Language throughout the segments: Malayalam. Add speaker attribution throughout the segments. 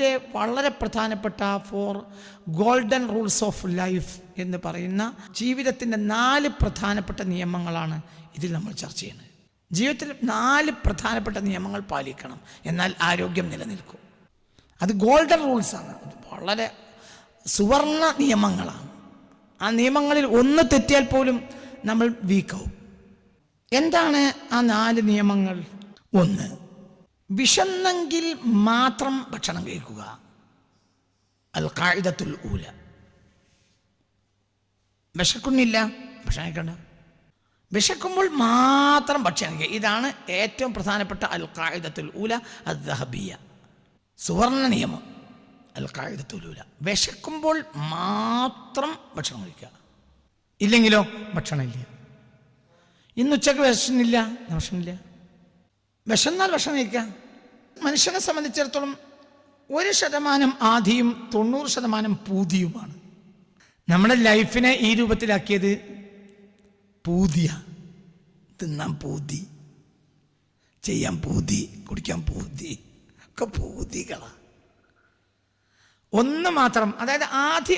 Speaker 1: ഭക്ഷണത്തിൻ്റെ വളരെ പ്രധാനപ്പെട്ട 4 ഗോൾഡൻ റൂൾസ് ഓഫ് ലൈഫ് എന്ന് പറയുന്ന ജീവിതത്തിൻ്റെ 4 പ്രധാനപ്പെട്ട നിയമങ്ങളാണ് ഇതിൽ നമ്മൾ ചർച്ച ചെയ്യുന്നത്. ജീവിതത്തിൽ 4 പ്രധാനപ്പെട്ട നിയമങ്ങൾ പാലിക്കണം, എന്നാൽ ആരോഗ്യം നിലനിൽക്കും. അത് ഗോൾഡൻ റൂൾസാണ്, വളരെ സുവർണ നിയമങ്ങളാണ്. ആ നിയമങ്ങളിൽ ഒന്ന് തെറ്റിയാൽ പോലും നമ്മൾ വീക്കാവും. എന്താണ് ആ 4 നിയമങ്ങൾ? 1, വിശന്നെങ്കിൽ മാത്രം ഭക്ഷണം കഴിക്കുക. അൽ ഖാഇദത്തുൽ ഊല. വിശക്കുന്നില്ല, ഭക്ഷണം കഴിക്കണ്ട. വിശക്കുമ്പോൾ മാത്രം ഭക്ഷണം കഴിക്കുക. ഇതാണ് ഏറ്റവും പ്രധാനപ്പെട്ട അൽ ഖാഇദത്തുൽ ഊല അദ്ദഹബിയ, സുവർണ നിയമം. അൽ ഖാഇദത്തുൽ ഊല, വിശക്കുമ്പോൾ മാത്രം ഭക്ഷണം കഴിക്കുക. ഇല്ലെങ്കിലോ ഭക്ഷണമില്ല. ഇന്നുച്ചക്ക് വിശന്നില്ല, ഭക്ഷണമില്ല. വിശന്നാൽ ഭക്ഷണം കഴിക്കുക. മനുഷ്യനെ സംബന്ധിച്ചിടത്തോളം 1% ആധിയും 90% പൂതിയുമാണ്. നമ്മുടെ ലൈഫിനെ ഈ രൂപത്തിലാക്കിയത് പൂതിയ. തിന്നാൻ പൂതി, ചെയ്യാൻ പൂതി, കുടിക്കാൻ പൂതി, ഒക്കെ പൂതികളാണ്. 1 മാത്രം, അതായത് ആധി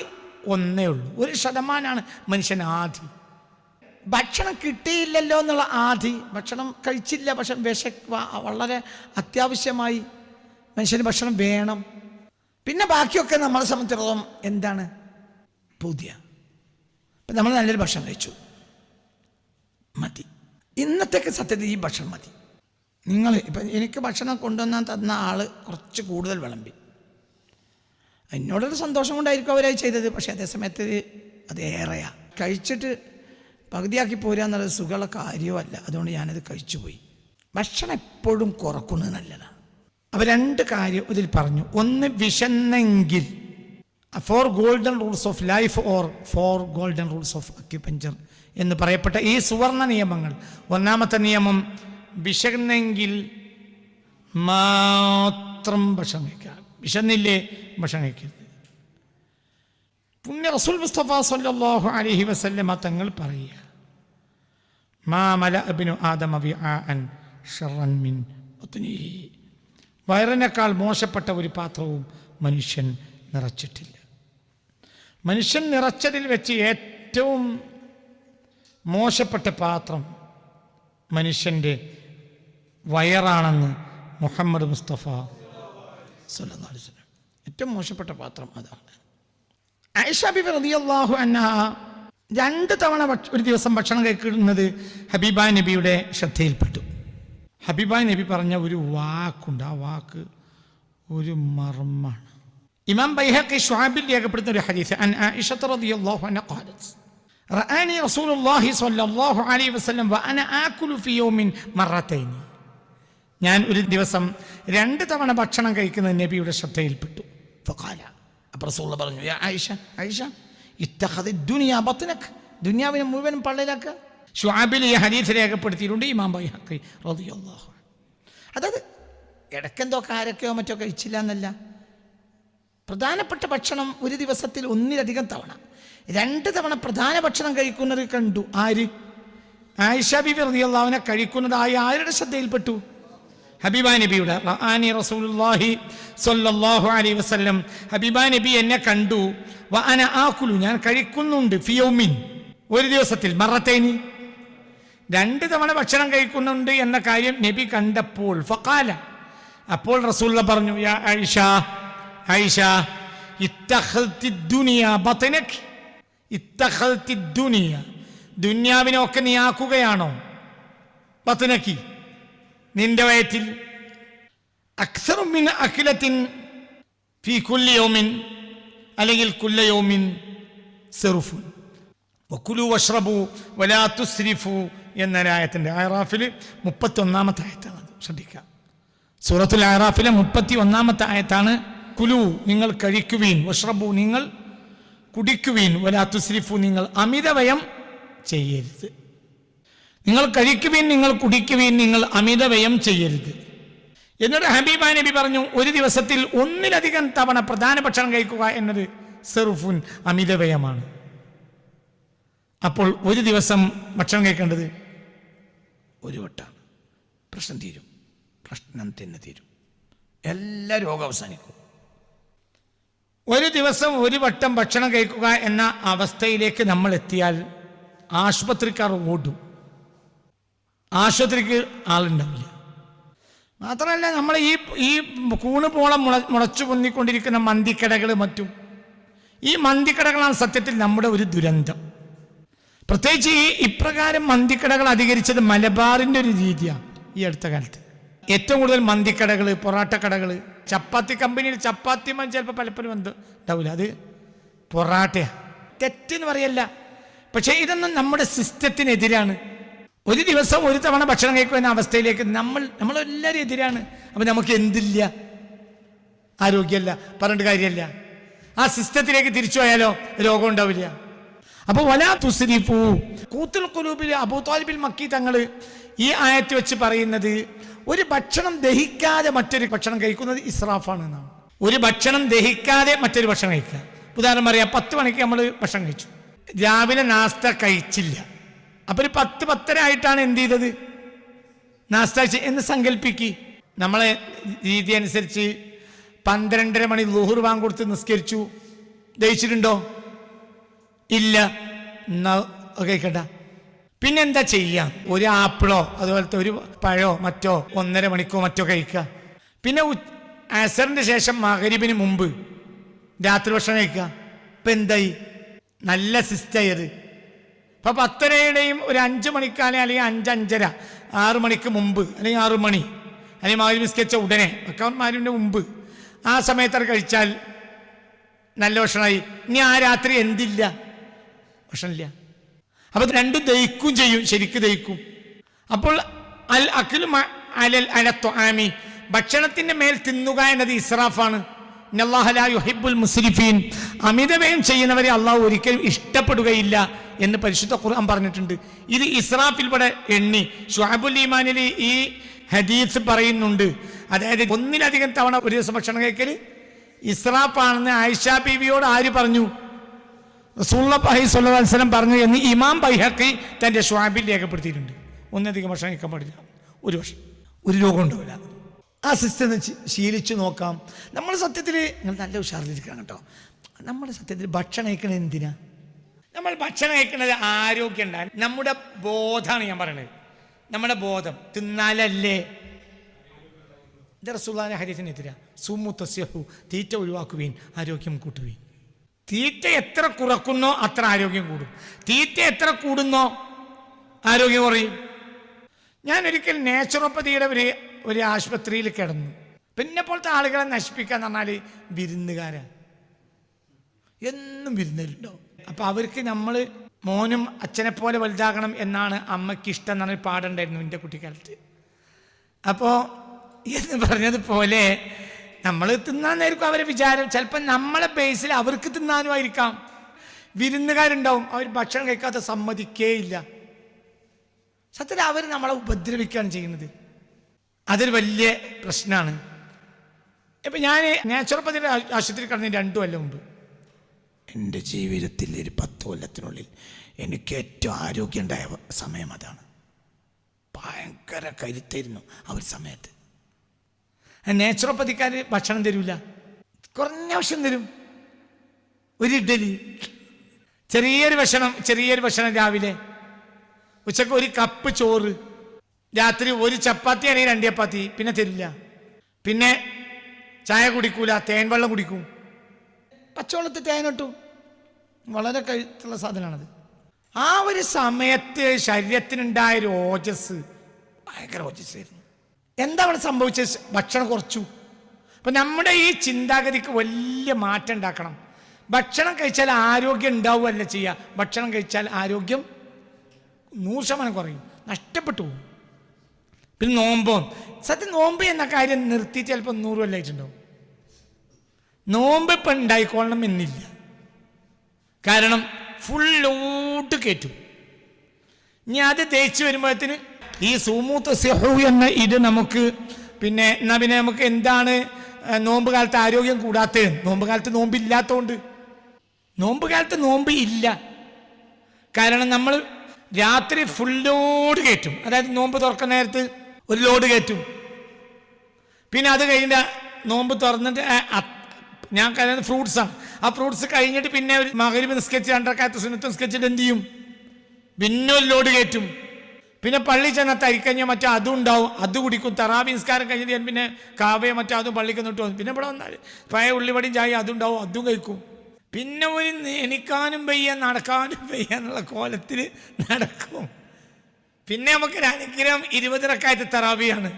Speaker 1: 1 ഉള്ളൂ. 1% മനുഷ്യൻ ആധി. ഭക്ഷണം കിട്ടിയില്ലല്ലോ എന്നുള്ള ആധി. ഭക്ഷണം കഴിച്ചില്ല, പക്ഷെ വളരെ അത്യാവശ്യമായി മനുഷ്യന് ഭക്ഷണം വേണം. പിന്നെ ബാക്കിയൊക്കെ നമ്മളെ സംബന്ധിച്ചിടത്തോളം എന്താണ്? പൂതിയ. ഇപ്പം നമ്മൾ നല്ലൊരു ഭക്ഷണം കഴിച്ചു, മതി. ഇന്നത്തേക്ക് സത്യത്തിൽ ഈ ഭക്ഷണം മതി. നിങ്ങൾ ഇപ്പം എനിക്ക് ഭക്ഷണം കൊണ്ടുവന്നാൽ തന്ന ആൾ കുറച്ച് കൂടുതൽ വിളമ്പി, എന്നോടൊരു സന്തോഷം കൊണ്ടായിരിക്കും അവരായി ചെയ്തത്. പക്ഷേ അതേസമയത്ത് അത് ഏറെയാണ്. കഴിച്ചിട്ട് പകുതിയാക്കി പോരുക എന്നുള്ളത് സുഖമുള്ള കാര്യമല്ല. അതുകൊണ്ട് ഞാനത് കഴിച്ചു പോയി. ഭക്ഷണം എപ്പോഴും കുറക്കുന്നത് നല്ലതാണ്. അപ്പോൾ 2 കാര്യം ഇതിൽ പറഞ്ഞു. 1, വിശന്നെങ്കിൽ 4 golden rules of life or 4 golden rules of acupuncture എന്ന് പറയപ്പെട്ട ഈ സുവർണ നിയമങ്ങൾ. 1ാമത്തെ നിയമം, വിശന്നെങ്കിൽ മാത്രം ഭക്ഷണം കഴിക്കുക. വിശന്നില്ലേ, ഭക്ഷണം കഴിക്കരുത്. പുണ്യ റസൂൽ മുസ്തഫ സല്ലല്ലാഹു അലൈഹി വസല്ലമ തങ്ങൾ പറയുക, മാ മലഅ ഇബ്നു ആദമ വിആഅൻ ശർറൻ മിൻ ബത്നിഹി. വയറിനേക്കാൾ മോശപ്പെട്ട ഒരു പാത്രവും മനുഷ്യൻ നിറച്ചിട്ടില്ല. മനുഷ്യൻ നിറച്ചതിൽ വെച്ച് ഏറ്റവും മോശപ്പെട്ട പാത്രം മനുഷ്യൻ്റെ വയറാണെന്ന് മുഹമ്മദ് മുസ്തഫ സല്ലല്ലാഹു അലൈഹി വസല്ലം. ഏറ്റവും മോശപ്പെട്ട പാത്രം അതാണ്. ആയിഷ ബിബി റളിയല്ലാഹു അൻഹാ 2 തവണ ഒരു ദിവസം ഭക്ഷണം കഴിക്കുന്നത് ഹബീബാ നബിയുടെ ശ്രദ്ധയിൽപ്പെട്ടു. ഹബീബാ നബി പറഞ്ഞ ഒരു വാക്കുണ്ട്, ആ വാക്ക് ഒരു മർമ്മമാണ്. ഇമാം ബൈഹഖി ശുആബിൽ രേഖപ്പെടുത്തുന്ന ഒരു ഹദീസ്, അൻ ആയിഷ റളിയല്ലാഹു അൻഹാ ഖാലത്ത് റആനി റസൂലുള്ളാഹി സ്വല്ലല്ലാഹു അലൈഹി വസല്ലം വഅന ആകുലു ഫി യൗമിൻ മറത്തൈൻ. ഞാൻ ഒരു ദിവസം 2 തവണ ഭക്ഷണം കഴിക്കുന്നത് നബിയുടെ ശ്രദ്ധയിൽപ്പെട്ടു. ഫഖാല, അപ്പോൾ റസൂലുള്ളാഹി പറഞ്ഞു, യാ ആയിഷ, ആയിഷ ഇത്തഖദി ദുനിയ ബത്നക, ദുനിയാവിനെ മുഴുവനും പള്ളയിലാക്കുക. ശുആബിൽ ഈ ഹദീസ് രേഖപ്പെടുത്തിയിട്ടുണ്ട് ഇമാം ബൈഹഖി റളിയല്ലാഹു അൻഹു. അതായത് ഇടയ്ക്കെന്തോ കാരക്കയോ മറ്റോ കഴിച്ചില്ല എന്നല്ല, പ്രധാനപ്പെട്ട ഭക്ഷണം ഒരു ദിവസത്തിൽ 1-ലധികം തവണ 2 തവണ പ്രധാന ഭക്ഷണം കഴിക്കുന്നത് കണ്ടു. ആര്? ആയിഷ ബിബി റളിയല്ലാഹു അൻഹ കഴിക്കുന്നതായി ആരുടെ ശ്രദ്ധയിൽപ്പെട്ടു? ഹബീബാ നബിയുടെ. റആനി റസൂലുള്ളാഹി സ്വല്ലല്ലാഹു അലൈഹി വസല്ലം, ഹബീബാ നബി എന്നെ കണ്ടു. വഅന ആകുലു, ഞാൻ കഴിക്കുന്നുണ്ട്. ഫി യൗമിൻ, ഒരു ദിവസത്തിൽ. മറത്തൈനി, 2 തവണ ഭക്ഷണം കഴിക്കുന്നുണ്ട് എന്ന കാര്യം നബി കണ്ടപ്പോൾ. ഫഖാല, അപ്പോൾ റസൂലുള്ളാഹി പറഞ്ഞു, യാ ആയിഷ, ആയിഷ ഇത്തഖൽതി ദുനിയ ബത്നക, ഇത്തഖൽതി ദുനിയ, ദുനിയാവിനൊക്കെ നീ ആക്കുകയാണോ? ബത്നകി, നിന്റെ വയറ്റിൽ. അക്സറു മിൻ അഖിലത്തിൻ ഫീ കുല്ലി യൗമിൻ, അല്ലെങ്കിൽ കുല്ല യൗമിൻ സിർഫുൻ വകുലു വഷ്റബു വലാ തുസ്രിഫു എന്ന ആയത്തിൻ്റെ അറാഫിൽ 31ാമത്തെ ആയത്താണ്. ശ്രദ്ധിക്കുക, സൂറത്തുൽ അറാഫിലെ 31ാമത്തെ ആയത്താണ്. കുലു, നിങ്ങൾ കഴിക്കുവീൻ, വഷ്റബു, നിങ്ങൾ കുടിക്കുവീൻ, വലാ തുസ്രിഫു, നിങ്ങൾ അമിതവ്യയം ചെയ്യരുത്. നിങ്ങൾ കഴിക്കുവീൻ, നിങ്ങൾ കുടിക്കുവീൻ, നിങ്ങൾ അമിതവ്യയം ചെയ്യരുത്. എന്നിട്ട് ഹബീബാ നബി പറഞ്ഞു, ഒരു ദിവസത്തിൽ 1-ലധികം തവണ പ്രധാന ഭക്ഷണം കഴിക്കുക എന്നത് സിർഫുൻ, അമിതവ്യയമാണ്. അപ്പോൾ ഒരു ദിവസം ഭക്ഷണം കഴിക്കേണ്ടത് 1 വട്ടമാണ്. പ്രശ്നം തീരും, പ്രശ്നം തന്നെ തീരും, എല്ലാ രോഗം അവസാനിക്കും. ഒരു ദിവസം ഒരു വട്ടം ഭക്ഷണം കഴിക്കുക എന്ന അവസ്ഥയിലേക്ക് നമ്മൾ എത്തിയാൽ ആശുപത്രിക്കാർ ഓടും, ആശുപത്രിക്ക് ആളുണ്ടാവില്ല. മാത്രമല്ല നമ്മൾ ഈ കൂണ് പോളം മുളച്ചു പൊന്നിക്കൊണ്ടിരിക്കുന്ന മന്തിക്കടകൾ മറ്റും, ഈ മന്തിക്കടകളാണ് സത്യത്തിൽ നമ്മുടെ ഒരു ദുരന്തം. പ്രത്യേകിച്ച് ഇപ്രകാരം മന്തിക്കടകൾ അധികരിച്ചത് മലബാറിൻ്റെ ഒരു രീതിയാണ്. ഈ അടുത്ത കാലത്ത് ഏറ്റവും കൂടുതൽ മന്തിക്കടകൾ, പൊറാട്ടക്കടകൾ, ചപ്പാത്തി കമ്പനിയിൽ ചപ്പാത്തി ചിലപ്പോൾ പലപ്പോഴും ഉണ്ടാവില്ല, അത് പൊറാട്ടയാണ്. തെറ്റെന്ന് പറയല്ല, പക്ഷേ ഇതൊന്നും നമ്മുടെ സിസ്റ്റത്തിനെതിരാണ്. ഒരു ദിവസം ഒരു തവണ ഭക്ഷണം കഴിക്കുന്ന അവസ്ഥയിലേക്ക് നമ്മളെല്ലാവരും എതിരാണ്. അപ്പം നമുക്ക് എന്തില്ല, ആരോഗ്യമല്ല, പറഞ്ഞിട്ട് കാര്യമല്ല. ആ സിസ്റ്റത്തിലേക്ക് തിരിച്ചു പോയാലോ രോഗം ഉണ്ടാവില്ല. അപ്പോൾ വലാ തുസ്രിഫു, കൂത്തുൽ ഖുലൂബിൽ അബൂ ത്വാലിബിൽ മക്കി തങ്ങൾ ഈ ആയത്ത് വെച്ച് പറയുന്നത് ഒരു ഭക്ഷണം ദഹിക്കാതെ മറ്റൊരു ഭക്ഷണം കഴിക്കുന്നത് ഇസ്രാഫാണ് എന്നാണ്. ഒരു ഭക്ഷണം ദഹിക്കാതെ മറ്റൊരു ഭക്ഷണം കഴിക്കുക. ഉദാഹരണം പറയാം, 10 മണിക്ക് നമ്മൾ ഭക്ഷണം കഴിച്ചു, രാവിലെ നാസ്ത കഴിച്ചില്ല, അപ്പോൾ ഒരു 10-10:30 ആയിട്ടാണ് എന്ത് ചെയ്തത്, നാസ്ത എന്ന് സങ്കല്പിക്ക്. നമ്മളെ രീതി അനുസരിച്ച് 12:30 മണി ളുഹുർ ബാങ്ക് കൊടുത്ത് നിസ്കരിച്ചു, ദഹിച്ചിട്ടുണ്ടോ? ഇല്ല, എന്നാ കഴിക്കണ്ട. പിന്നെന്താ ചെയ്യാം? ഒരു ആപ്പിളോ അതുപോലത്തെ ഒരു പഴോ മറ്റോ 1.5 മണിക്കോ മറ്റോ കഴിക്കുക. പിന്നെ അസറിൻ്റെ ശേഷം മഗ്‌രിബിന് മുമ്പ് രാത്രി ഭക്ഷണം കഴിക്കുക. ഇപ്പം എന്തായി? നല്ല സിസ്റ്റമായി അത്. ഇപ്പം 10:30യുടെയും ഒരു 5 മണിക്കാലം അല്ലെങ്കിൽ 5-5:30 6 മണിക്ക് മുമ്പ് അല്ലെങ്കിൽ 6 മണി അല്ലെങ്കിൽ മഗ്‌രിബ് നിസ്കരിച്ച ഉടനെ മഗ്‌രിബിൻ്റെ മുമ്പ് ആ സമയത്ത് കഴിച്ചാൽ നല്ല ഭക്ഷണമായി. ഇനി ആ രാത്രി എന്തില്ല, ഭക്ഷണമില്ല. അപ്പോൾ രണ്ടും ദഹിക്കും ചെയ്യും, ശരിക്കും ദഹിക്കും. അപ്പോൾ അൽ അഖിലു അലൽ അലത്തൊആമി, ഭക്ഷണത്തിൻ്റെ മേൽ തിന്നുക എന്നത് ഇസ്രാഫാണ്. ഇന്നല്ലാഹ ലാ യുഹിബ്ബുൽ മുസ്രിഫീൻ, അമിതവ്യയം ചെയ്യുന്നവരെ അള്ളാഹു ഒരിക്കലും ഇഷ്ടപ്പെടുകയില്ല എന്ന് പരിശുദ്ധ ഖുർആൻ പറഞ്ഞിട്ടുണ്ട്. ഇത് ഇസ്രാഫിൽപ്പെടെ എണ്ണി ശുഅബുൽ ഈമാനിൽ ഈ ഹദീസ് പറയുന്നുണ്ട്. അതായത് ഒന്നിലധികം തവണ ഒരു ദിവസം ഭക്ഷണം കഴിക്കൽ ഇസ്രാഫാണെന്ന് ആയിഷ ബീവിയോട് ആര് പറഞ്ഞു? റസൂലുള്ളാഹി സ്വല്ലല്ലാഹു അലൈഹി വസല്ലം പറഞ്ഞു എന്ന് ഇമാം ബൈഹഖി തൻ്റെ ശുഅബിൽ രേഖപ്പെടുത്തിയിട്ടുണ്ട്. ഒന്നധികം ഭക്ഷണം കഴിക്കാൻ പാടില്ല, ഒരു വർഷം ഒരു രോഗം ഉണ്ടാവില്ല. ആ സിസ്റ്റം ശീലിച്ചു നോക്കാം. നമ്മൾ സത്യത്തിൽ നിങ്ങൾ നല്ല ഉഷാറിലിരിക്കണം കേട്ടോ. നമ്മൾ സത്യത്തിൽ ഭക്ഷണം കഴിക്കണത് എന്തിനാ? നമ്മൾ ഭക്ഷണം കഴിക്കുന്നത് ആരോഗ്യം ഉണ്ടാകാൻ. നമ്മുടെ ബോധമാണ് ഞാൻ പറയണത്. നമ്മുടെ ബോധം തിന്നാലല്ലേ. ഇത് റസൂലുള്ളാഹിന്റെ ഹദീസിനെതിരാ. സുമു തസ്യഹു, തീറ്റ ഒഴിവാക്കുവീൻ, ആരോഗ്യം കൂട്ടുവീൻ. തീറ്റ എത്ര കുറക്കുന്നോ അത്ര ആരോഗ്യം കൂടും. തീറ്റ എത്ര കൂടുന്നോ ആരോഗ്യം കുറയും. ഞാനൊരിക്കൽ നേച്ചുറോപ്പതിയുടെ ഒരു ആശുപത്രിയിൽ കിടന്നു. പിന്നെ പോലത്തെ ആളുകളെ നശിപ്പിക്കാന്ന് പറഞ്ഞാൽ വിരുന്നുകാരാണ്, എന്നും വിരുന്നരുണ്ടോ. അപ്പം അവർക്ക് നമ്മൾ മോനും അച്ഛനെ പോലെ വലുതാകണം എന്നാണ് അമ്മയ്ക്ക് ഇഷ്ടം എന്ന് പറഞ്ഞൊരു പാടുണ്ടായിരുന്നു എൻ്റെ കുട്ടിക്കാലത്ത്. അപ്പോൾ എന്ന് പറഞ്ഞതുപോലെ നമ്മൾ തിന്നാന്നായിരിക്കും അവരെ വിചാരം. ചിലപ്പോൾ നമ്മളെ ബേസിൽ അവർക്ക് തിന്നാനുമായിരിക്കാം. വിരുന്നുകാരുണ്ടാവും, അവർ ഭക്ഷണം കഴിക്കാതെ സമ്മതിക്കേയില്ല. സത്യത്തിൽ അവർ നമ്മളെ ഉപദ്രവിക്കുകയാണ് ചെയ്യുന്നത്. അതൊരു വലിയ പ്രശ്നമാണ്. ഇപ്പം ഞാൻ നാച്ചുറോപ്പതിയുടെ ആശുപത്രി കിടന്ന് 2 കൊല്ലം മുമ്പ്, എൻ്റെ ജീവിതത്തിൽ ഒരു 10 കൊല്ലത്തിനുള്ളിൽ എനിക്ക് ഏറ്റവും ആരോഗ്യം ഉണ്ടായ സമയം അതാണ്. ഭയങ്കര കരുത്തായിരുന്നു ആ ഒരു സമയത്ത്. നാച്ചുറോപ്പതിക്കാർ ഭക്ഷണം തരില്ല, കുറഞ്ഞ ഭക്ഷണം തരും. ഒരു ഇഡ്ഡലി, ചെറിയൊരു ഭക്ഷണം രാവിലെ, ഉച്ചക്ക് 1 കപ്പ് ചോറ്, രാത്രി 1 ചപ്പാത്തി അല്ലെങ്കിൽ 2 ചപ്പാത്തി, പിന്നെ തരില്ല. പിന്നെ ചായ കുടിക്കൂല, തേൻ വെള്ളം കുടിക്കും. പച്ചവെള്ളത്തിൽ തേനിട്ടു, വളരെ കഴുത്തുള്ള സാധനമാണത്. ആ ഒരു സമയത്ത് ശരീരത്തിനുണ്ടായൊരു ഓജസ് ഭയങ്കര ഓജസ്സായിരുന്നു. എന്താ അവിടെ സംഭവിച്ചത്? ഭക്ഷണം കുറച്ചു. അപ്പം നമ്മുടെ ഈ ചിന്താഗതിക്ക് വലിയ മാറ്റം ഉണ്ടാക്കണം. ഭക്ഷണം കഴിച്ചാൽ ആരോഗ്യം ഉണ്ടാവുകയല്ല ചെയ്യുക. ഭക്ഷണം കഴിച്ചാൽ ആരോഗ്യം 100% കുറയും, നഷ്ടപ്പെട്ടു പോകും. പിന്നെ നോമ്പോ, സത്യം നോമ്പ് എന്ന കാര്യം നിർത്തി ചിലപ്പോൾ 100 കൊല്ലമായിട്ടുണ്ടാവും. നോമ്പ് ഇപ്പം ഉണ്ടായിക്കൊള്ളണം എന്നില്ല. കാരണം ഫുള്ളോട്ട് കയറ്റും. ഇനി അത് തേച്ച് വരുമ്പോഴത്തിന് ഈ സൂമൂത്ത് സിഹു എന്ന ഇത് നമുക്ക് പിന്നെ നമുക്ക് എന്താണ് നോമ്പ് കാലത്ത് ആരോഗ്യം കൂടാത്തത്? നോമ്പ് കാലത്ത് നോമ്പില്ലാത്തതുകൊണ്ട്. നോമ്പ് കാലത്ത് നോമ്പ് ഇല്ല, കാരണം നമ്മൾ രാത്രി ഫുൾ ലോഡ് കയറ്റും. അതായത് നോമ്പ് തുറക്കുന്ന നേരത്ത് ഒരു ലോഡ് കയറ്റും. പിന്നെ അത് കഴിഞ്ഞ നോമ്പ് തുറന്നിട്ട് ഞാൻ കഴിയുന്നത് ഫ്രൂട്ട്സാണ്. ആ ഫ്രൂട്ട്സ് കഴിഞ്ഞിട്ട് പിന്നെ ഒരു മഗ്‌രിബ് നിസ്കരിച്ച് 2 റക്അത്ത് സുന്നത്ത് നിസ്കരിച്ചിട്ട് എന്ത് ചെയ്യും? പിന്നെ ഒരു ലോഡ് കയറ്റും. പിന്നെ പള്ളി ചെന്നാൽ തരിക്കഞ്ഞോ മറ്റോ അതും ഉണ്ടാവും, അത് കുടിക്കും. തറാവി നിസ്കാരം കഴിഞ്ഞിട്ട് ഞാൻ പിന്നെ കാവയോ മറ്റോ അതും പള്ളിക്ക് നിന്നിട്ട് പോകും. പിന്നെ ഇവിടെ വന്നാൽ പഴയ ഉള്ളിവടിയും ചായ അതും ഉണ്ടാവും, അതും കഴിക്കും. പിന്നെ ഒരു എണിക്കാനും വയ്യ നടക്കാനും വയ്യ എന്നുള്ള കോലത്തിൽ നടക്കും. പിന്നെ നമുക്കൊരു അനുഗ്രഹം 20 റക്അത്ത് തറാവിയാണ്.